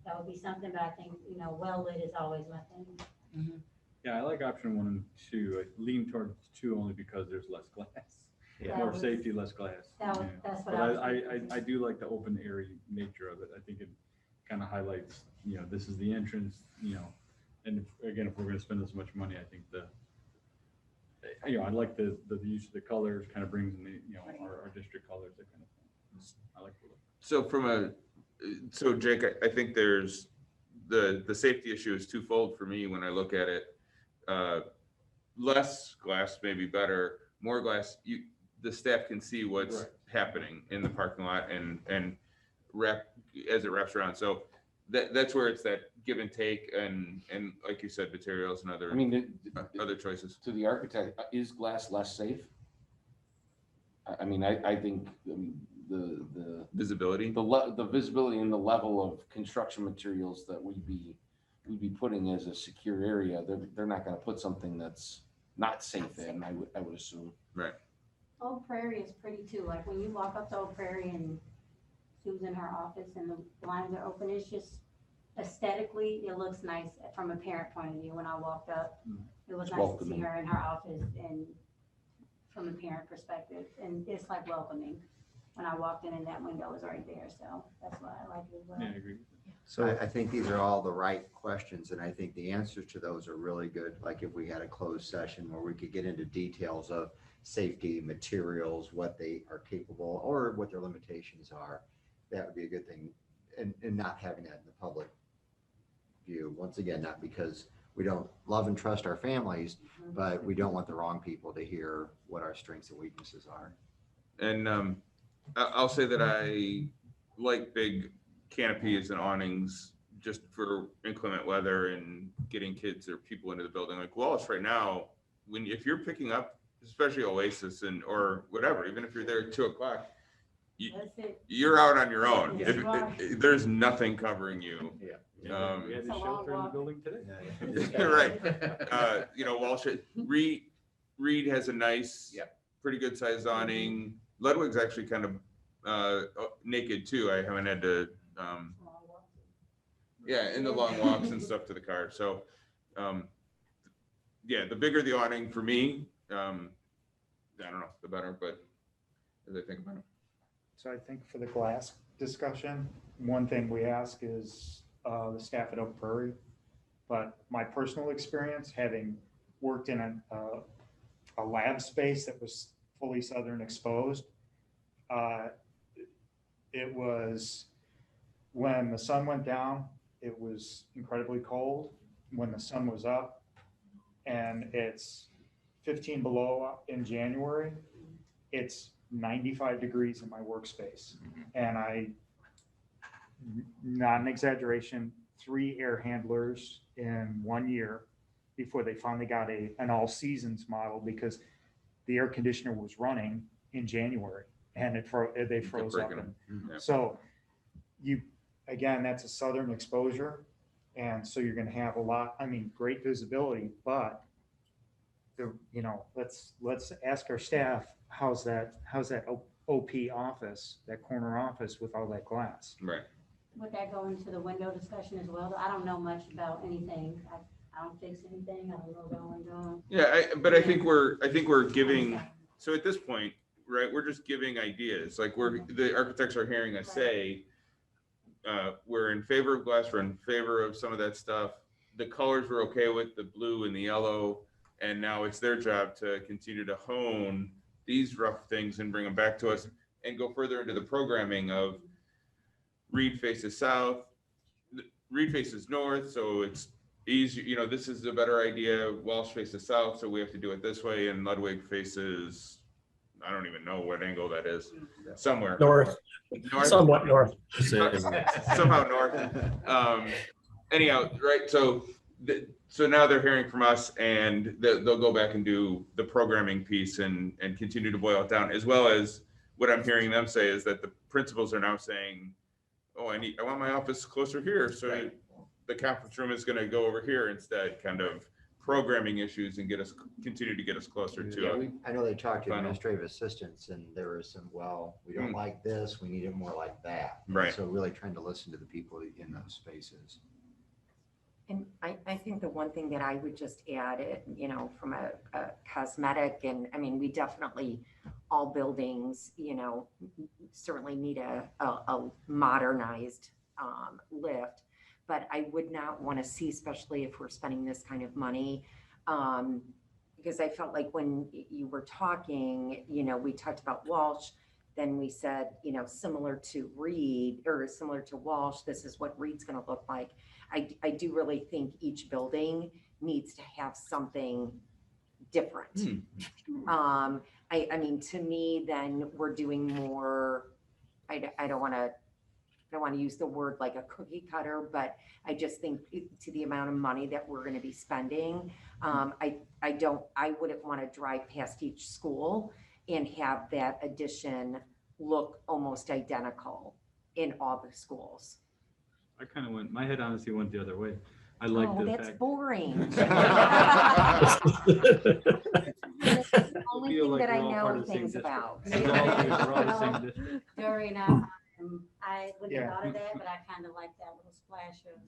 that would be something, but I think, you know, well lit is always my thing. Yeah, I like option 1 and 2. I lean towards 2 only because there's less glass. Yeah. More safety, less glass. That's what But I was I thinking. do like the open airy nature of it. I think it kind of highlights, you know, this is the entrance, you know, and again, if we're gonna spend this much money, I think you know, I like the use of the colors, kind of brings in the, you know, our district colors, that kind of thing. I like the look. So Jake, I think there's the safety issue is twofold for me when I look at it. Less glass may be better, more glass, the staff can see what's happening in the parking lot and as it wraps around. So that's where it's that give and take and like you said, materials and other I mean, other choices. to the architect, is glass less safe? I mean, I think the Visibility. the visibility and the level of construction materials that we'd be putting as a secure area, they're not gonna put something that's not safe in, I would assume. Right. Old Prairie is pretty too, like when you walk up to Old Prairie and Sue's in her office and the blinds are open, it's just aesthetically, it looks nice from a parent point of view. When I walked up, it was It's nice to see welcoming. her in her office and from a parent perspective, and it's like welcoming. When I walked in and that window was right there, so that's why I like it as well. Yeah, I agree. So I think these are all the right questions, and I think the answers to those are really good. Like if we had a closed session where we could get into details of safety, materials, what they are capable, or what their limitations are, that would be a good thing. And not having that in the public view, once again, not because we don't love and trust our families, but we don't want the wrong people to hear what our strengths and weaknesses are. And I'll say that I like big canopies and awnings just for inclement weather and getting kids or people into the building. Like Walsh right now, if you're picking up, especially Oasis or whatever, even if you're there at 2 o'clock, That's it. you're out on your own. Yes, you are. There's nothing covering you. We had It's the a long shelter in the walk. building today. Right. You know, Walsh, Reed has a nice, Yep. pretty good sized awning. Ludwig's actually kind of naked too. I haven't had to, yeah, in the long walks and stuff to the car. So, yeah, the bigger the awning for me, I don't know, the better, but as I think about it. So I think for the glass discussion, one thing we ask is the staff at Oak Prairie. But my personal experience, having worked in a lab space that was fully southern exposed, it was, when the sun went down, it was incredibly cold. When the sun was up and it's 15 below in January, it's 95 degrees in my workspace. And not an exaggeration, 3 air handlers in 1 year before they finally got an all seasons model, because the air conditioner was running in January and they froze up. breaking them. Yeah. So again, that's a southern exposure. And so you're going to have great visibility, but let's ask our staff, how's that OP office, that corner office with all that glass? Right. Would that go into the window discussion as well? I don't know much about anything. I don't fix anything. I don't know about window. Yeah, but I think we're giving, so at this point, right, we're just giving ideas. Like the architects are hearing us say, we're in favor of glass, we're in favor of some of that stuff. The colors we're okay with, the blue and the yellow, and now it's their job to continue to hone these rough things and bring them back to us and go further into the programming of Reed faces south, Reed faces north, so it's easy, you know, this is a better idea. Walsh faces south, so we have to do it this way, and Ludwig faces, I don't even know what angle that is, somewhere. North, North? somewhat north. Somehow north. Anyhow, right, so now they're hearing from us, and they'll go back and do the programming piece and continue to boil it down, as well as what I'm hearing them say is that the principals are now saying, oh, I want my office closer here, so the conference room is going to go over here instead, kind of programming issues and continue to get us closer to. I know they talked to Final. administrative assistants and there was some, well, we don't like this, we need it more like that. Right. So really trying to listen to the people in those spaces. And I think the one thing that I would just add, you know, from a cosmetic, and I mean, we definitely, all buildings, you know, certainly need a modernized lift, but I would not want to see, especially if we're spending this kind of money, because I felt like when you were talking, you know, we talked about Walsh, then we said, you know, similar to Reed or similar to Walsh, this is what Reed's going to look like. I do really think each building needs to have something different. I mean, to me, then we're doing more, I don't want to use the word like a cookie cutter, but I just think to the amount of money that we're going to be spending, I wouldn't want to drive past each school and have that addition look almost identical in all the schools. I kind of my head honestly went the other way. I like Oh, the that's fact. boring. That's the only Feel thing like that I we're all part know of the same things district. about. We're all the same district. Doreen, I wouldn't Yeah. have thought of that, but I kind of like that little splash of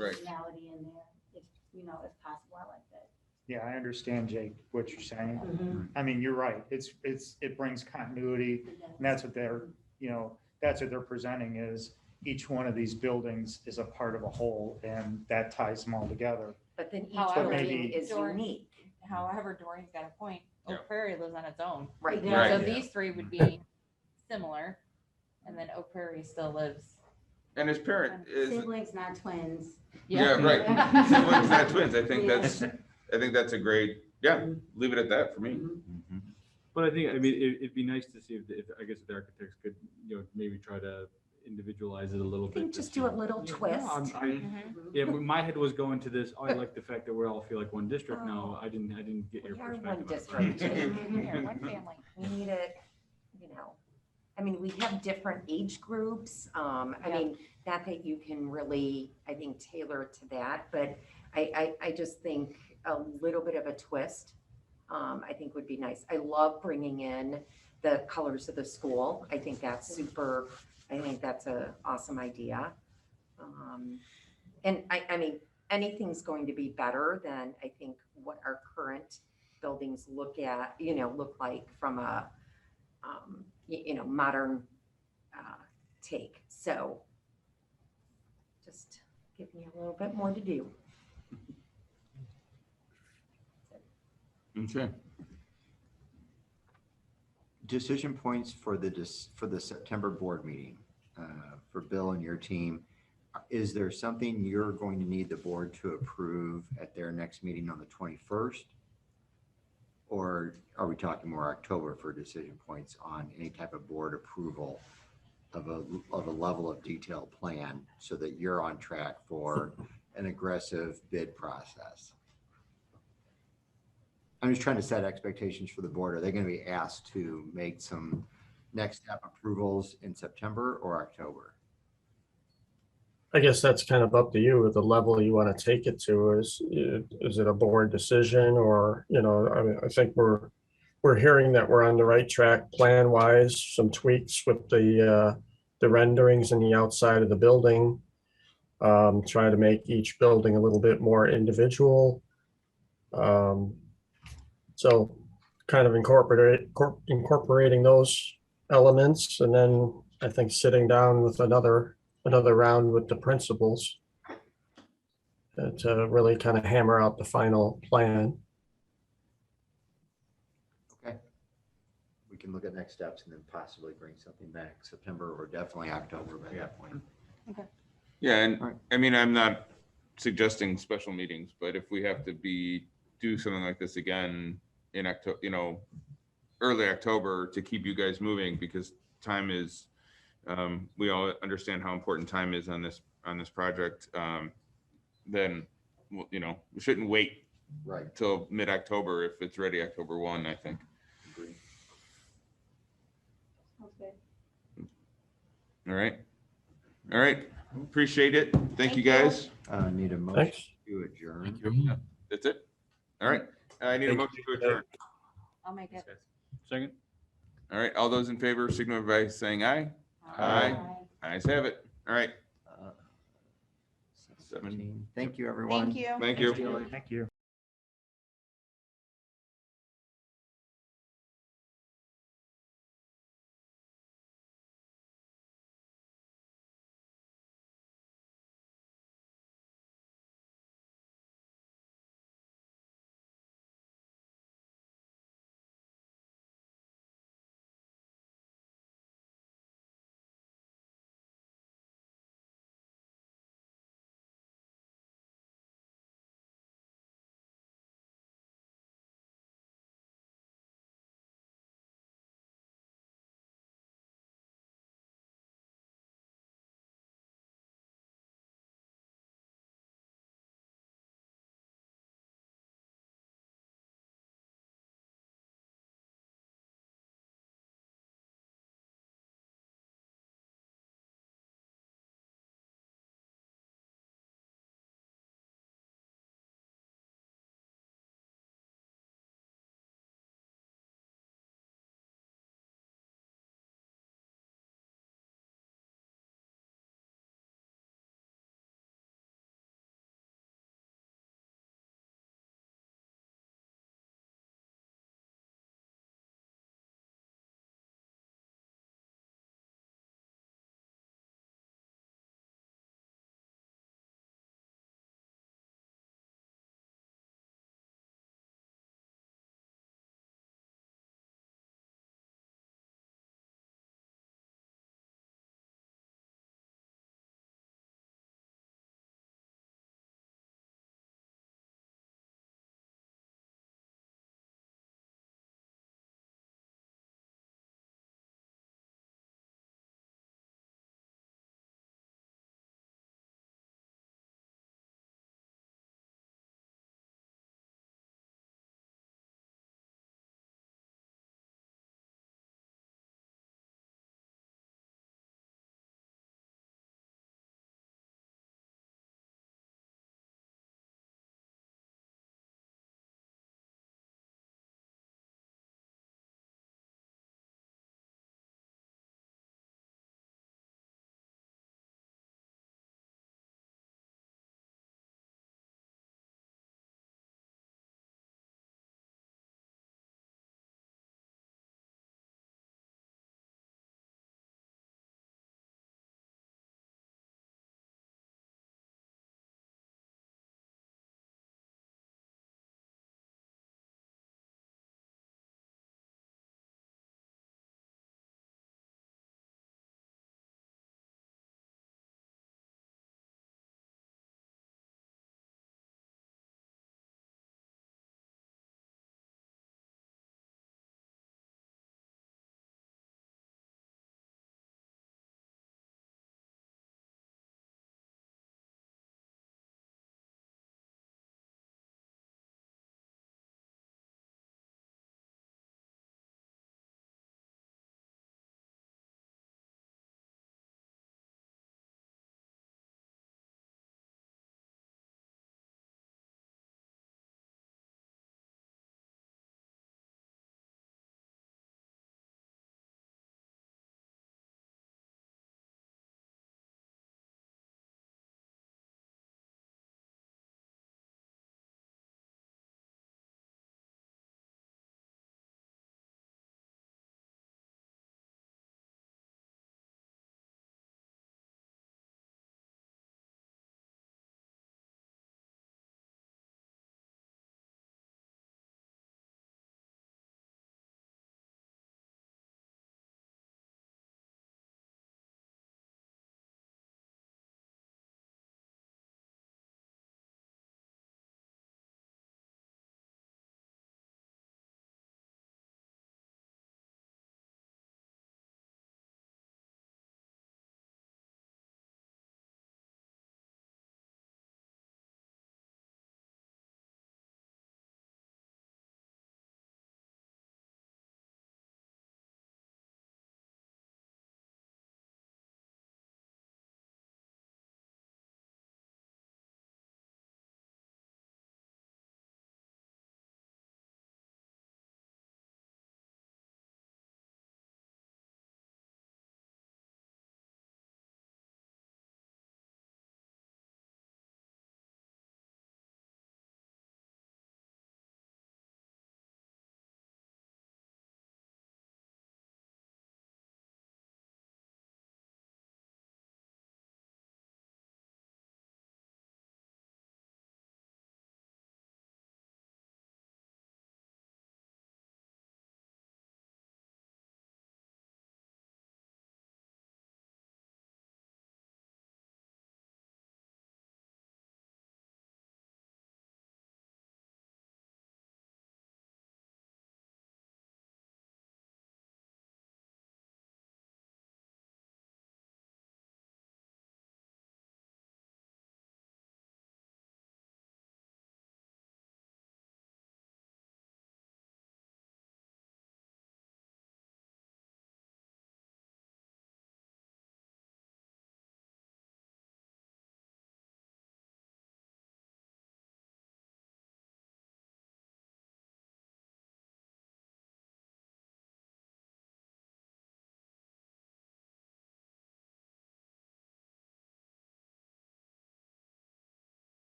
Right. originality in there. If, you know, if possible, I like that. Yeah, I understand, Jake, what you're saying. Mhm. I mean, you're right. It brings continuity, and that's what they're, you know, that's what they're presenting is each one of these buildings is a part of a whole, and that ties them all together. But then each However, building is Doreen- unique. However, Doreen's got a point. Yeah. Oak Prairie lives on its own. Right. Right. So these three would be similar, and then Oak Prairie still lives. And his parent is, Siblings, not twins. yeah, right. Siblings, not twins. I think that's a great, leave it at that for me. Mhm. But I think, I mean, it'd be nice to see if I guess the architects could, you know, maybe try to individualize it a little I think bit. just do a little twist. Yeah, but my head was going to this, oh, I like the fact that we all feel like one district now. I didn't get your We are one perspective. on it. district. We are one family. We need it, you know. I mean, we have different age groups. I mean, not that you can really, I think, tailor it to that, but I just think a little bit of a twist, I think would be nice. I love bringing in the colors of the school. I think that's super, I think that's an awesome idea. And I mean, anything's going to be better than I think what our current buildings look like from a, you know, modern take. So just give me a little bit more to do. Okay. Decision points for the September board meeting, for Bill and your team. Is there something you're going to need the board to approve at their next meeting on the 21st? Or are we talking more October for decision points on any type of board approval of a level of detailed plan so that you're on track for an aggressive bid process? I'm just trying to set expectations for the board. Are they going to be asked to make some next step approvals in September or October? I guess that's kind of up to you, the level you want to take it to. Is it a board decision or, you know, I mean, I think we're hearing that we're on the right track plan wise, some tweaks with the renderings and the outside of the building. Try to make each building a little bit more individual. So kind of incorporating those elements, and then I think sitting down with another round with the principals to really kind of hammer out the final plan. Okay. We can look at next steps and then possibly bring something back September or definitely October by that point. Yeah, and Right. I mean, I'm not suggesting special meetings, but if we have to do something like this again in October, early October to keep you guys moving, because time is, we all understand how important time is on this project. Then, we shouldn't wait Right. till mid-October if it's ready October 1, I think. Agree. All right. All right. Appreciate it. Thank you, guys. Need a motion Thanks. to adjourn. Thank you. That's it. All right. I need a Thank motion to adjourn. I'll make it. Second? All right. All those in favor signify by saying aye. Aye. Ayes have it. All right. 17. Thank you, everyone. Thank you. Thank you. Thank you.